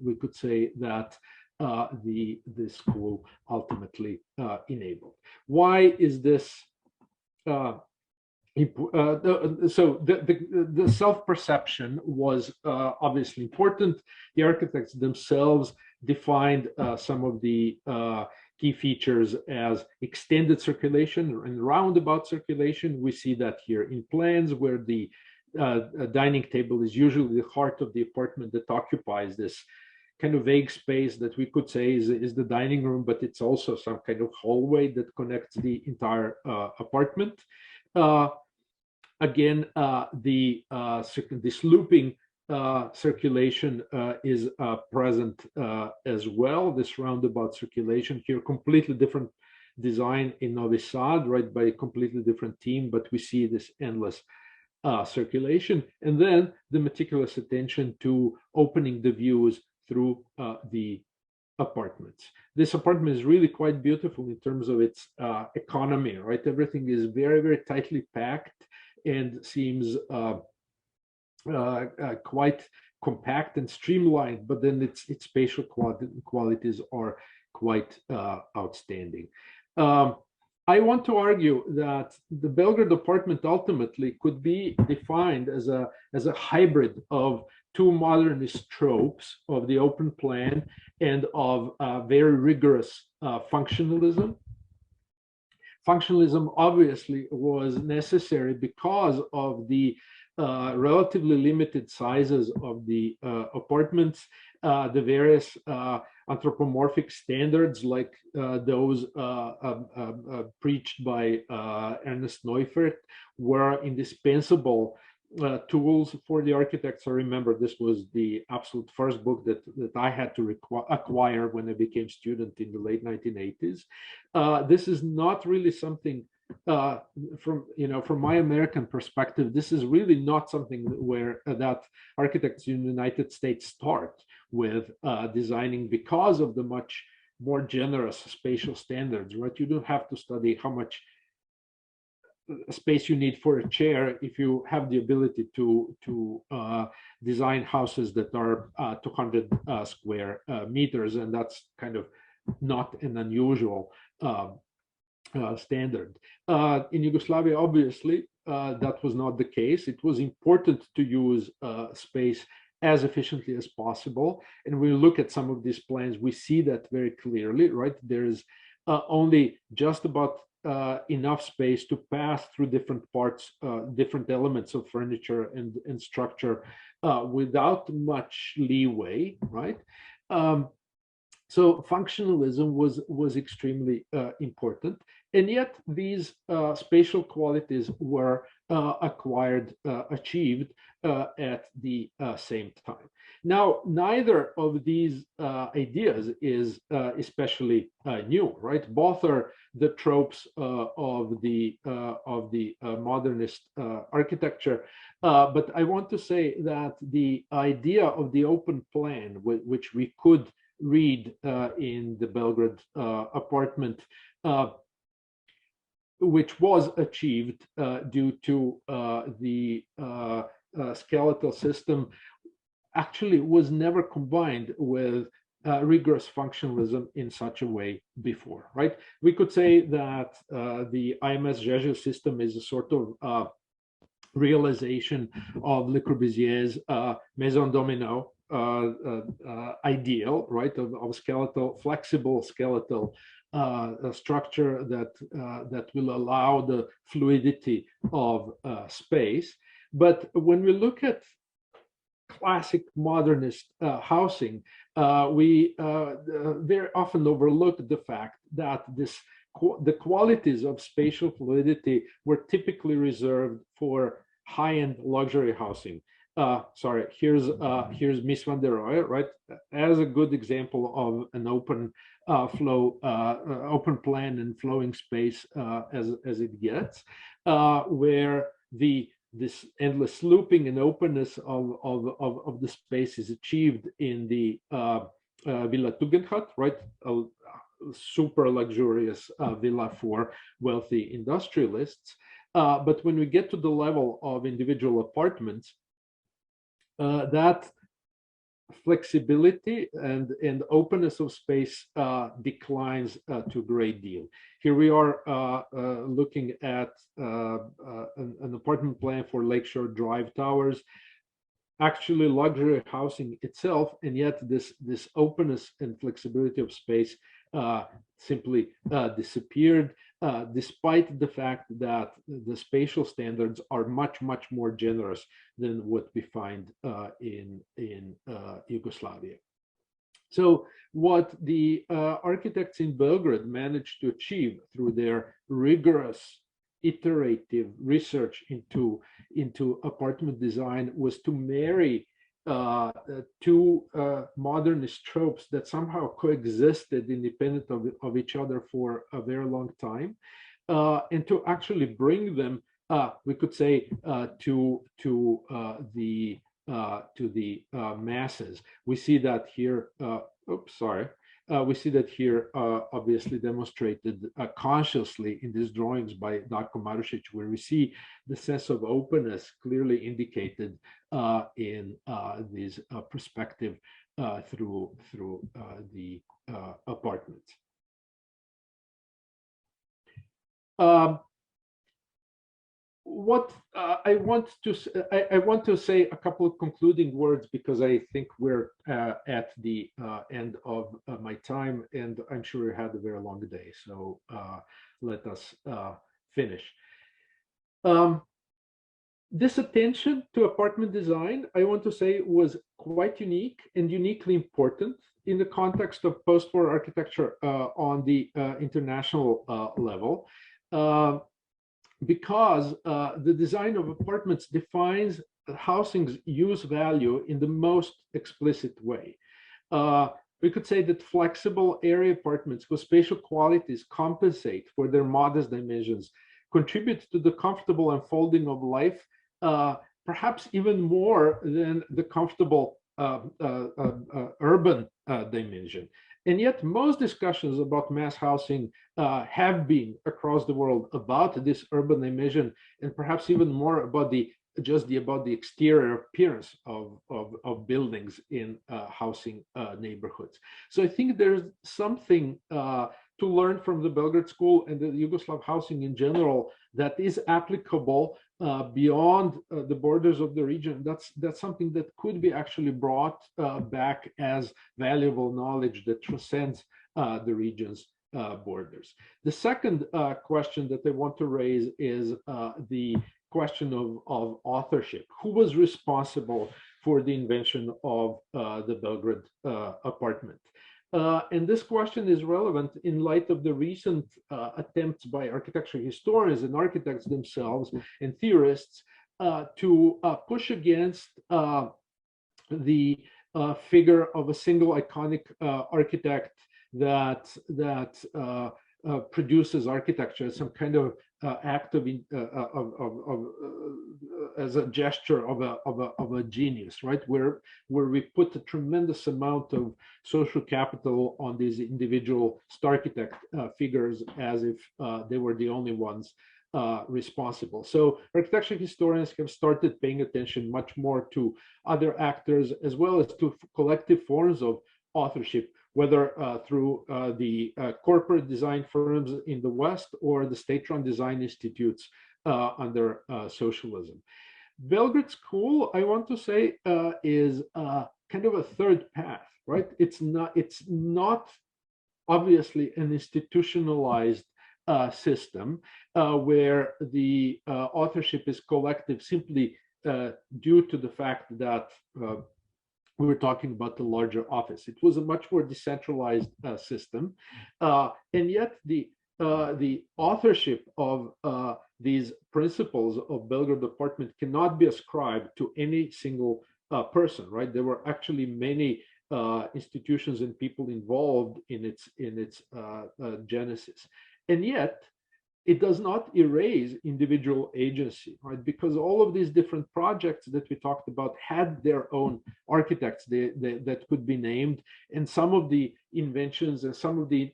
we could say that the school ultimately enabled. Why is this? So the self-perception was obviously important. The architects themselves defined some of the key features as extended circulation and roundabout circulation. We see that here in plans where the dining table is usually the heart of the apartment that occupies this kind of vague space that we could say is the dining room, but it's also some kind of hallway that connects the entire apartment. Again, this looping circulation is present as well. This roundabout circulation here, completely different design in Novi Sad, right, by a completely different team, but we see this endless circulation. And then the meticulous attention to opening the views through the apartments. This apartment is really quite beautiful in terms of its economy, right? Everything is very, very tightly packed and seems quite compact and streamlined, but then its spatial qualities are quite outstanding. I want to argue that the Belgrade apartment ultimately could be defined as a hybrid of two modernist tropes of the open plan and of very rigorous functionalism. Functionalism obviously was necessary because of the relatively limited sizes of the apartments, the various anthropomorphic standards like those preached by Ernest Neufert were indispensable tools for the architects. I remember this was the absolute first book that I had to acquire when I became student in the late 1980s. This is not really something from my American perspective, this is really not something where that architects in the United States start with designing because of the much more generous spatial standards, right? You don't have to study how much space you need for a chair if you have the ability to design houses that are 200 square meters, and that's kind of not an unusual standard. In Yugoslavia, obviously, that was not the case. It was important to use space as efficiently as possible. And when we look at some of these plans, we see that very clearly, right? There's only just about enough space to pass through different parts, different elements of furniture and structure without much leeway, right? So functionalism was extremely important. And yet these spatial qualities were achieved at the same time. Now, neither of these ideas is especially new, right? Both are the tropes of the modernist architecture. But I want to say that the idea of the open plan, which we could read in the Belgrade apartment, which was achieved due to the skeletal system, actually was never combined with rigorous functionalism in such a way before, right? We could say that the IMS-Jeju system is a sort of realization of Le Corbusier's Maison Domino ideal, right, of skeletal, flexible skeletal structure that will allow the fluidity of space. But when we look at classic modernist housing, we very often overlook the fact that the qualities of spatial fluidity were typically reserved for high-end luxury housing. Sorry, here's Miss van der Rohe, right, as a good example of an open flow, open plan and flowing space as it gets, where this endless looping and openness of the space is achieved in the Villa Tugendhat, right? A super luxurious villa for wealthy industrialists. But when we get to the level of individual apartments, that flexibility and openness of space declines to a great deal. Here we are looking at an apartment plan for Lakeshore Drive Towers, actually luxury housing itself, and yet this openness and flexibility of space simply disappeared, despite the fact that the spatial standards are much more generous than what we find in Yugoslavia. So what the architects in Belgrade managed to achieve through their rigorous iterative research into apartment design was to marry two modernist tropes that somehow coexisted independent of each other for a very long time, and to actually bring them, we could say, to the masses. We see that here. Oops, sorry. We see that here, obviously demonstrated consciously in these drawings by Darko Marušić, where we see the sense of openness clearly indicated in this perspective through the apartments. What I want to say a couple of concluding words, because I think we're at the end of my time, and I'm sure you had a very long day. So let us finish. This attention to apartment design, I want to say, was quite unique and uniquely important in the context of post-war architecture on the international level. Because the design of apartments defines housing's use value in the most explicit way. We could say that flexible area apartments with spatial qualities compensate for their modest dimensions, contribute to the comfortable unfolding of life, perhaps even more than the comfortable urban dimension. And yet most discussions about mass housing have been across the world about this urban dimension, and perhaps even more about the exterior appearance of buildings in housing neighborhoods. So I think there's something to learn from the Belgrade School and the Yugoslav housing in general that is applicable beyond the borders of the region. That's something that could be actually brought back as valuable knowledge that transcends the region's borders. The second question that I want to raise is the question of authorship. Who was responsible for the invention of the Belgrade apartment? And this question is relevant in light of the recent attempts by architecture historians and architects themselves and theorists to push against the figure of a single iconic architect that produces architecture as some kind of act of as a gesture of a genius, right? Where we put a tremendous amount of social capital on these individual architect figures as if they were the only ones responsible. So architecture historians have started paying attention much more to other actors as well as to collective forms of authorship, whether through the corporate design firms in the West or the state-run design institutes under socialism. Belgrade School, I want to say, is kind of a third path, right? It's not obviously an institutionalized system where the authorship is collective simply due to the fact that we were talking about the larger office. It was a much more decentralized system, and yet the authorship of these principles of Belgrade Apartment cannot be ascribed to any single person, right? There were actually many institutions and people involved in its genesis, and yet it does not erase individual agency, right? Because all of these different projects that we talked about had their own architects that could be named, and some of the inventions and some of the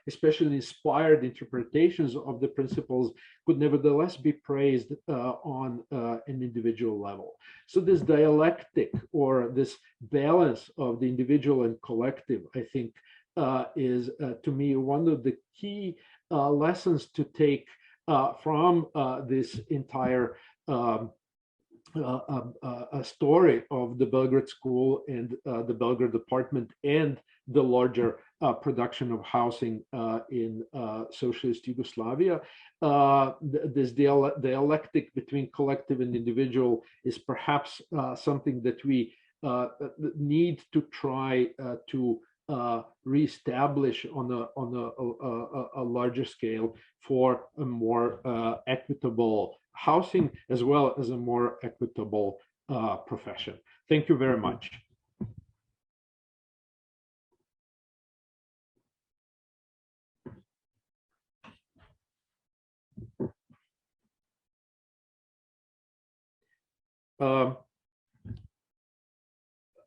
especially inspired interpretations of the principles could nevertheless be praised on an individual level. So this dialectic or this balance of the individual and collective, I think, is to me one of the key lessons to take from this entire story of the Belgrade School and the Belgrade Apartment and the larger production of housing in socialist Yugoslavia. This dialectic between collective and individual is perhaps something that we need to try to reestablish on a larger scale for a more equitable housing as well as a more equitable profession. Thank you very much.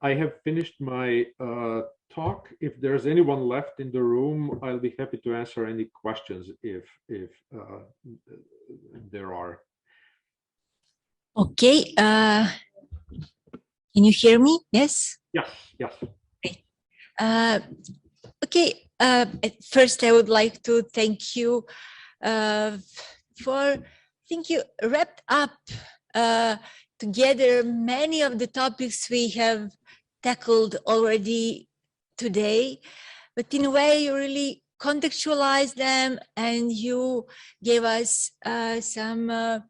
I have finished my talk. If there's anyone left in the room, I'll be happy to answer any questions if there are. Okay. Can you hear me? Yes? Yes, yes. Okay. Okay. First, I would like to thank you for, I think you wrapped up together many of the topics we have tackled already today, but in a way you really contextualized them and you gave us some, well,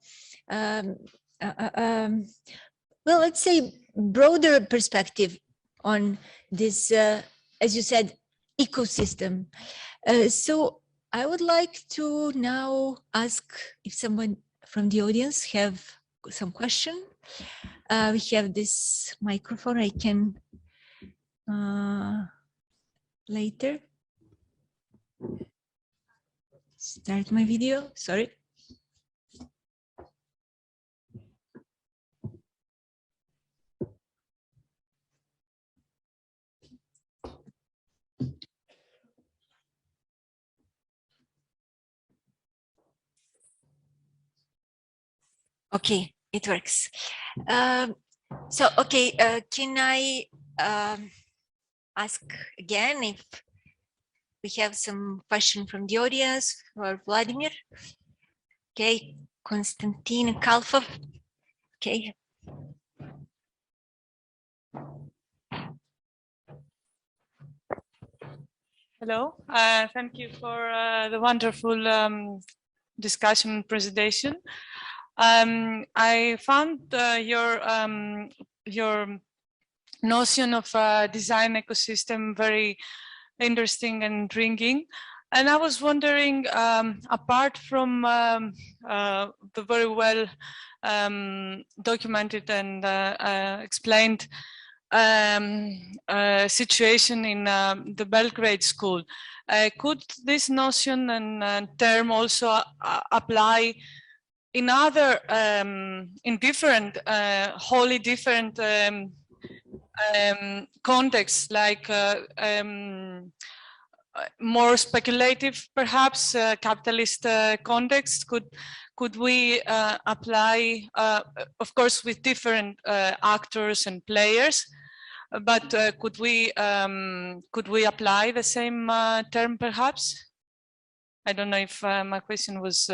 let's say broader perspective on this, as you said, ecosystem. So I would like to now ask if someone from the audience have some question. We have this microphone. I can later start my video. Sorry. Okay, it works. So, okay, can I ask again if we have some question from the audience for Vladimir? Okay, Konstantin Kalfov. Okay. Hello, thank you for the wonderful discussion presentation. I found your notion of design ecosystem very interesting and intriguing. And I was wondering, apart from the very well documented and explained situation in the Belgrade School, could this notion and term also apply in other, in different, wholly different contexts, like more speculative, perhaps capitalist context? Could we apply, of course, with different actors and players, but could we apply the same term, perhaps? I don't know if my question was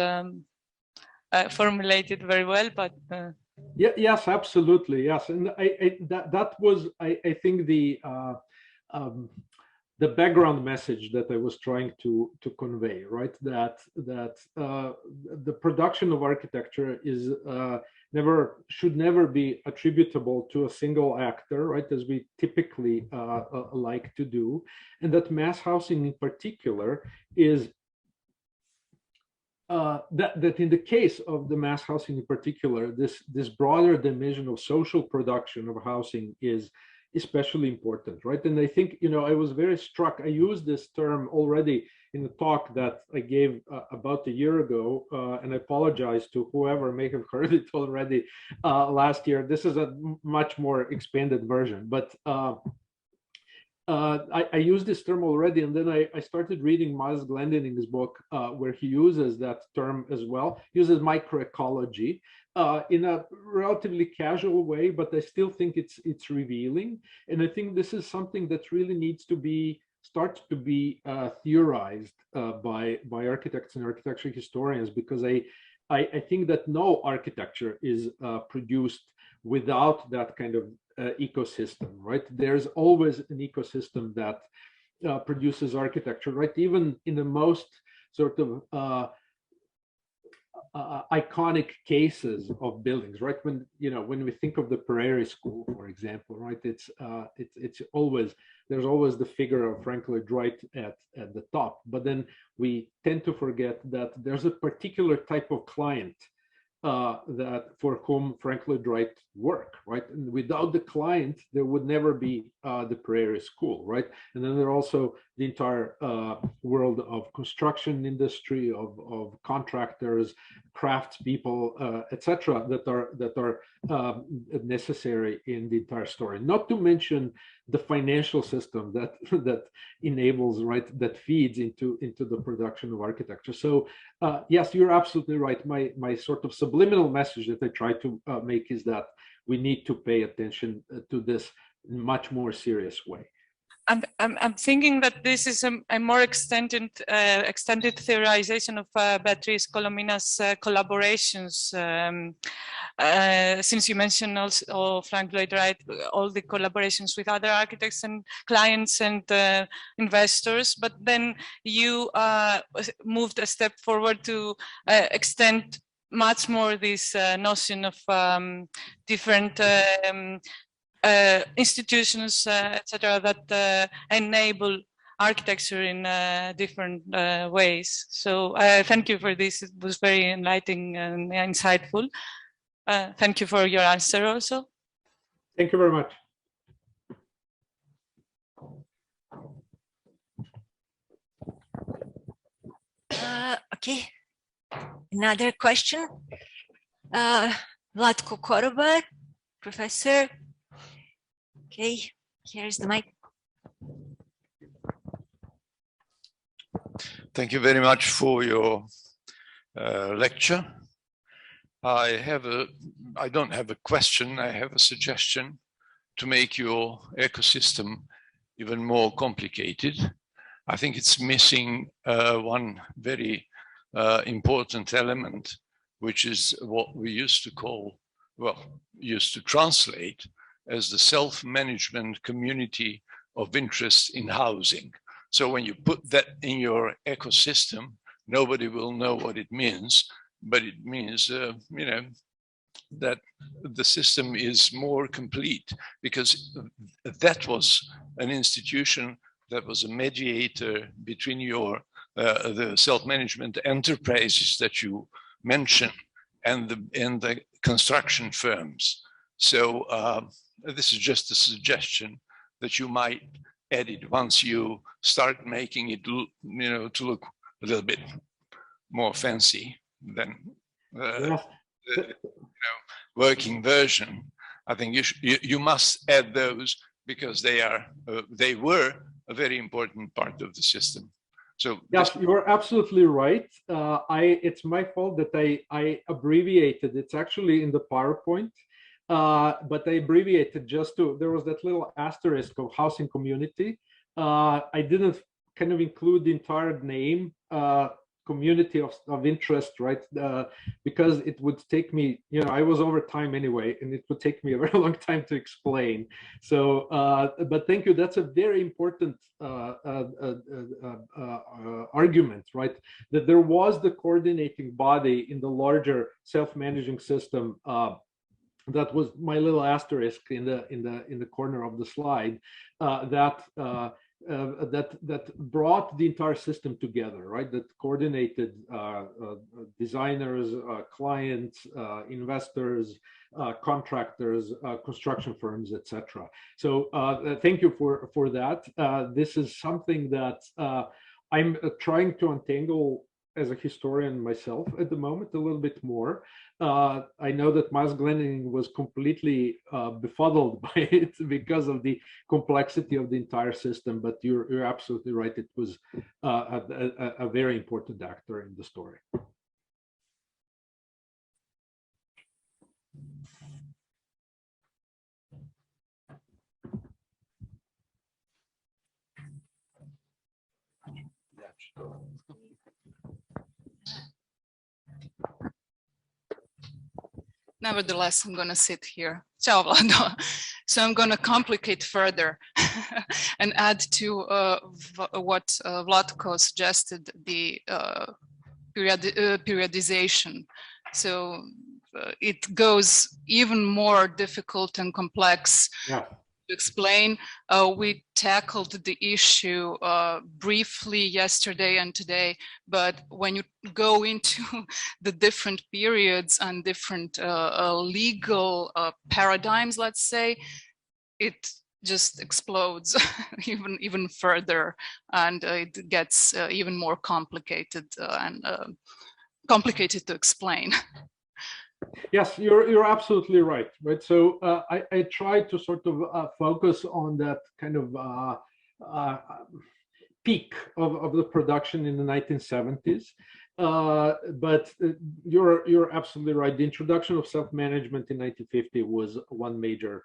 formulated very well, but yeah, yes, absolutely, yes, and that was I think the background message that I was trying to convey, right? That the production of architecture is should never be attributable to a single actor, right? As we typically like to do, and that mass housing in particular is that in the case of the mass housing in particular, this broader dimension of social production of housing is especially important, right? And I think, you know, I was very struck. I used this term already in a talk that I gave about a year ago, and I apologize to whoever may have heard it already last year. This is a much more expanded version, but I used this term already, and then I started reading Miles Glendening's book, where he uses that term as well, uses microecology in a relatively casual way, but I still think it's revealing. And I think this is something that really needs to start to be theorized by architects and architecture historians, because I think that no architecture is produced without that kind of ecosystem, right? There's always an ecosystem that produces architecture, right? Even in the most sort of iconic cases of buildings, right? When we think of the Prairie School, for example, right? It's always, there's always the figure of Frank Lloyd Wright at the top, but then we tend to forget that there's a particular type of client that for whom Frank Lloyd Wright work, right? And without the client, there would never be the Prairie School, right? And then there are also the entire world of construction industry, of contractors, craftspeople, etc., that are necessary in the entire story. Not to mention the financial system that enables, right, that feeds into the production of architecture. So yes, you're absolutely right. My sort of subliminal message that I try to make is that we need to pay attention to this in a much more serious way. I'm thinking that this is a more extended theorization of Beatrice Colomina's collaborations. Since you mentioned also Frank Lloyd Wright, all the collaborations with other architects and clients and investors, but then you moved a step forward to extend much more this notion of different institutions, etc., that enable architecture in different ways. So thank you for this. It was very enlightening and insightful. Thank you for your answer also. Thank you very much. Okay, another question. Vlatko Korobar, professor. Okay, here's the mic. Thank you very much for your lecture. I don't have a question, I have a suggestion to make your ecosystem even more complicated. I think it's missing one very important element, which is what we used to call, used to translate as the self-management community of interest in housing. So when you put that in your ecosystem, nobody will know what it means, but it means, that the system is more complete, because that was an institution that was a mediator between your the self-management enterprises that you mentioned and the construction firms. So this is just a suggestion that you might add it once you start making it, to look a little bit more fancy than working version. I think you must add those, because they were a very important part of the system. So yes, you're absolutely right. It's my fault that I abbreviated. It's actually in the PowerPoint, but I abbreviated just to, there was that little asterisk of housing community. I didn't kind of include the entire name, community of interest, right? Because it would take me, I was over time anyway, and it would take me a very long time to explain. So, but thank you. That's a very important argument, right? That there was the coordinating body in the larger self-managing system. That was my little asterisk in the corner of the slide. That brought the entire system together, right? That coordinated designers, clients, investors, contractors, construction firms, etc. So thank you for that. This is something that I'm trying to untangle as a historian myself at the moment a little bit more. I know that Miles Glenning was completely befuddled by it because of the complexity of the entire system, but you're absolutely right. It was a very important actor in the story. Nevertheless, I'm going to sit here. Ciao, Vlado. So I'm going to complicate further and add to what Vlatko suggested, the periodization. So it goes even more difficult and complex. Yeah. To explain. We tackled the issue briefly yesterday and today, but when you go into the different periods and different legal paradigms, let's say, it just explodes even further, and it gets even more complicated and complicated to explain. Yes, you're absolutely right. Right. So I tried to sort of focus on that kind of peak of the production in the 1970s. But you're absolutely right. The introduction of self-management in 1950 was one major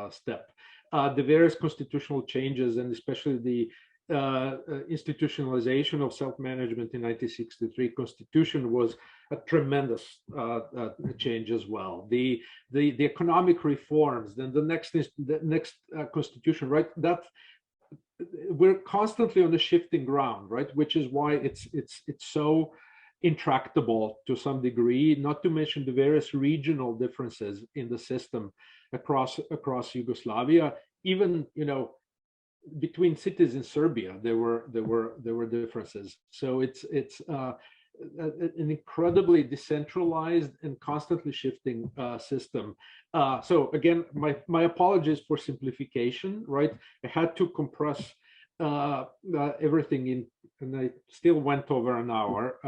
step. The various constitutional changes, and especially the institutionalization of self-management in 1963 Constitution, was a tremendous change as well. The economic reforms, then the next Constitution, right? That we're constantly on a shifting ground, right? Which is why it's so intractable to some degree. Not to mention the various regional differences in the system across Yugoslavia. Even between cities in Serbia, there were differences. So it's an incredibly decentralized and constantly shifting system. So again, my apologies for simplification, right? I had to compress everything in, and I still went over an hour,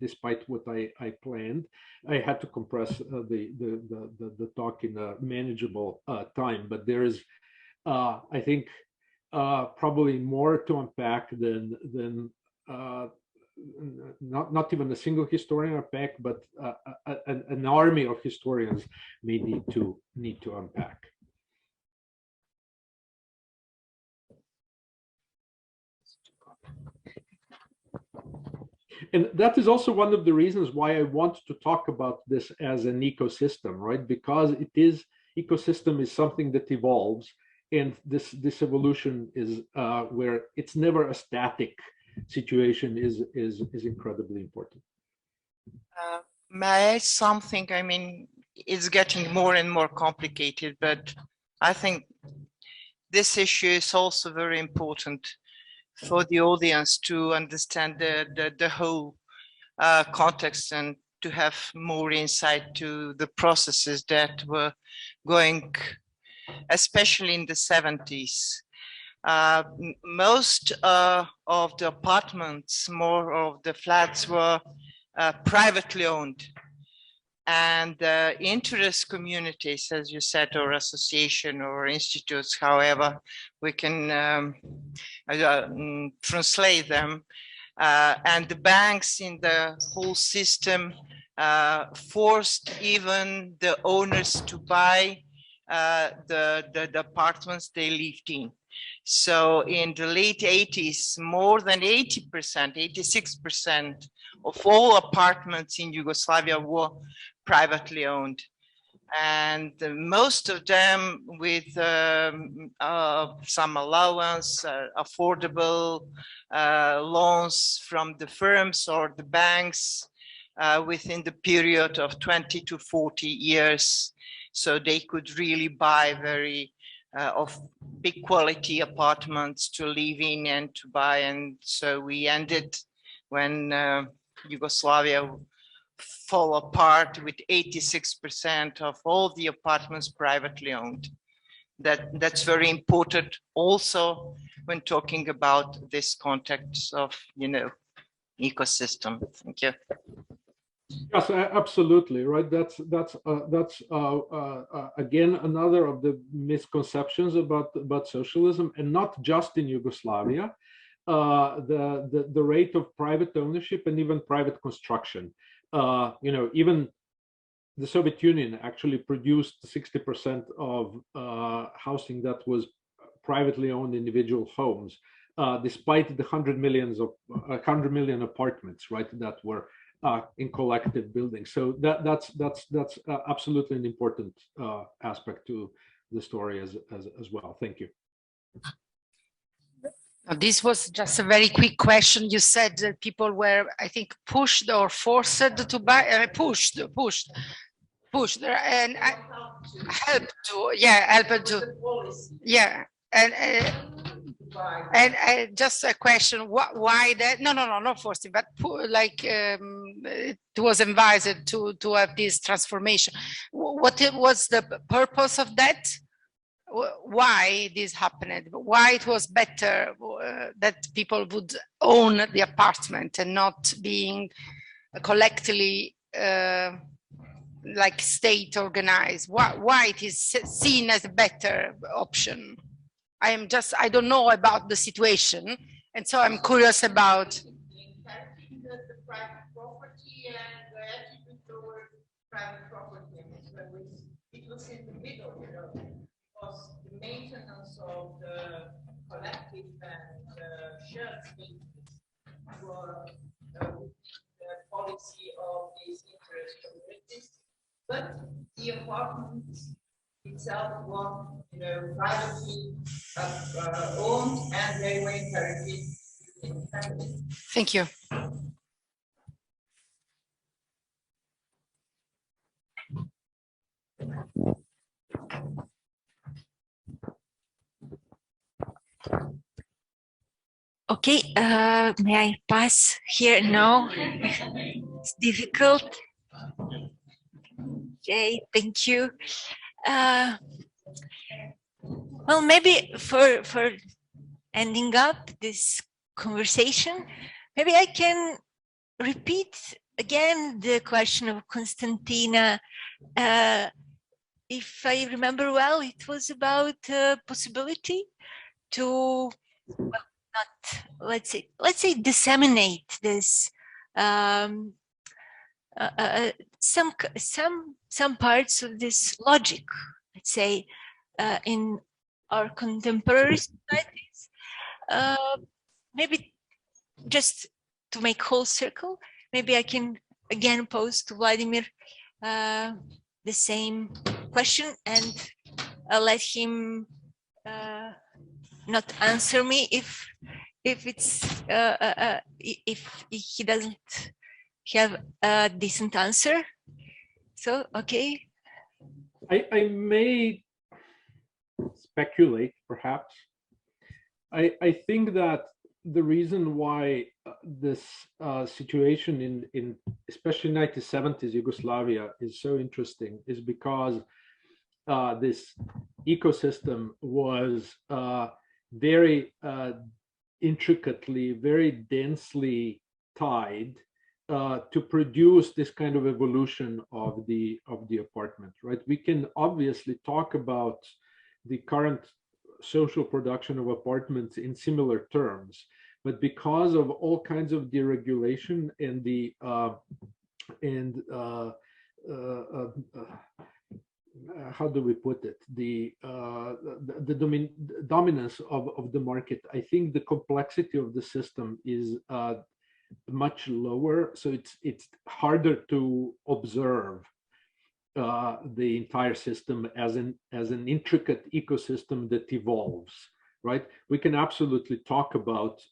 despite what I planned. I had to compress the talk in a manageable time, but there is, I think, probably more to unpack than not even a single historian unpack, but an army of historians may need to unpack. And that is also one of the reasons why I want to talk about this as an ecosystem, right? Because ecosystem is something that evolves, and this evolution is where it's never a static situation is incredibly important. May I add something? I mean, it's getting more and more complicated, but I think this issue is also very important for the audience to understand the whole context and to have more insight to the processes that were going, especially in the 70s. Most of the apartments, more of the flats were privately owned. And interest communities, as you said, or association or institutes, however we can translate them, and the banks in the whole system forced even the owners to buy the apartments they lived in. So in the late 80s, more than 80%, 86% of all apartments in Yugoslavia were privately owned. And most of them with some allowance, affordable loans from the firms or the banks within the period of 20 to 40 years. So they could really buy very of big quality apartments to live in and to buy. And so we ended when Yugoslavia fall apart with 86% of all the apartments privately owned. That's very important also when talking about this context of, you know, ecosystem. Thank you. Yes, absolutely, right. That's again another of the misconceptions about socialism, and not just in Yugoslavia. The rate of private ownership and even private construction. You know, even the Soviet Union actually produced 60% of housing that was privately owned individual homes, despite the 100 million apartments, right, that were in collective buildings. So that's absolutely an important aspect to the story as well. Thank you. This was just a very quick question. You said that people were, I think, pushed or forced to buy, pushed, and helped to, yeah, helped to, yeah, and just a question: why that? No, not forced, but like it was advised to have this transformation. What was the purpose of that? Why this happened? Why it was better that people would own the apartment and not being collectively like state organized? Why it is seen as a better option? I don't know about the situation, and so I'm curious about the private property and the attitude towards private property. It was in the middle, you know, because the maintenance of the collective and shared spaces were the policy of these interest communities, but the apartments itself were, you know, privately owned, and they were inherited in families. Thank you. Okay, may I pass here? No, it's difficult. Okay, thank you. Well, maybe for ending up this conversation, maybe I can repeat again the question of Konstantina. If I remember well, it was about possibility to, well, not, let's say disseminate this some parts of this logic, let's say, in our contemporary societies. Maybe just to make whole circle, maybe I can again pose to Vladimir the same question, and I'll let him not answer me if it's if he doesn't have a decent answer. So, okay. I may speculate, perhaps. I think that the reason why this situation in especially 1970s Yugoslavia is so interesting is because this ecosystem was very intricately, very densely tied to produce this kind of evolution of the apartment, right? We can obviously talk about the current social production of apartments in similar terms, but because of all kinds of deregulation and the how do we put it, the dominance of the market, I think the complexity of the system is much lower, so it's harder to observe the entire system as an intricate ecosystem that evolves, right? We can absolutely talk about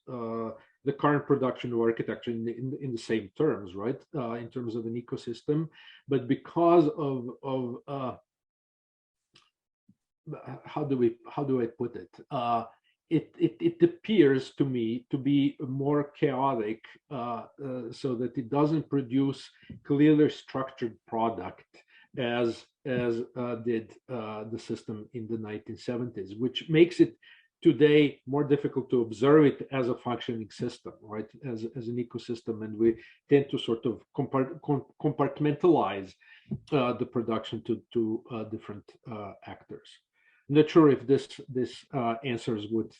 the current production of architecture in the same terms, right? In terms of an ecosystem, but because of how do I put it? It appears to me to be more chaotic, so that it doesn't produce clearly structured product as did the system in the 1970s, which makes it today more difficult to observe it as a functioning system, right? As an ecosystem, and we tend to sort of compartmentalize the production to different actors. I'm not sure if this answers what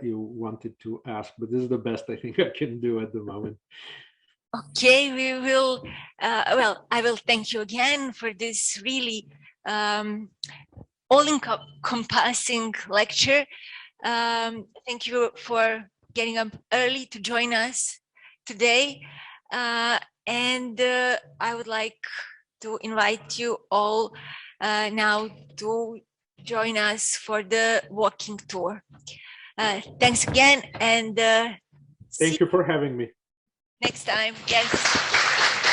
you wanted to ask, but this is the best I think I can do at the moment. Okay, we will, well, I will thank you again for this really all-encompassing lecture. Thank you for getting up early to join us today. And I would like to invite you all now to join us for the walking tour. Thanks again, and thank you for having me. Next time, yes.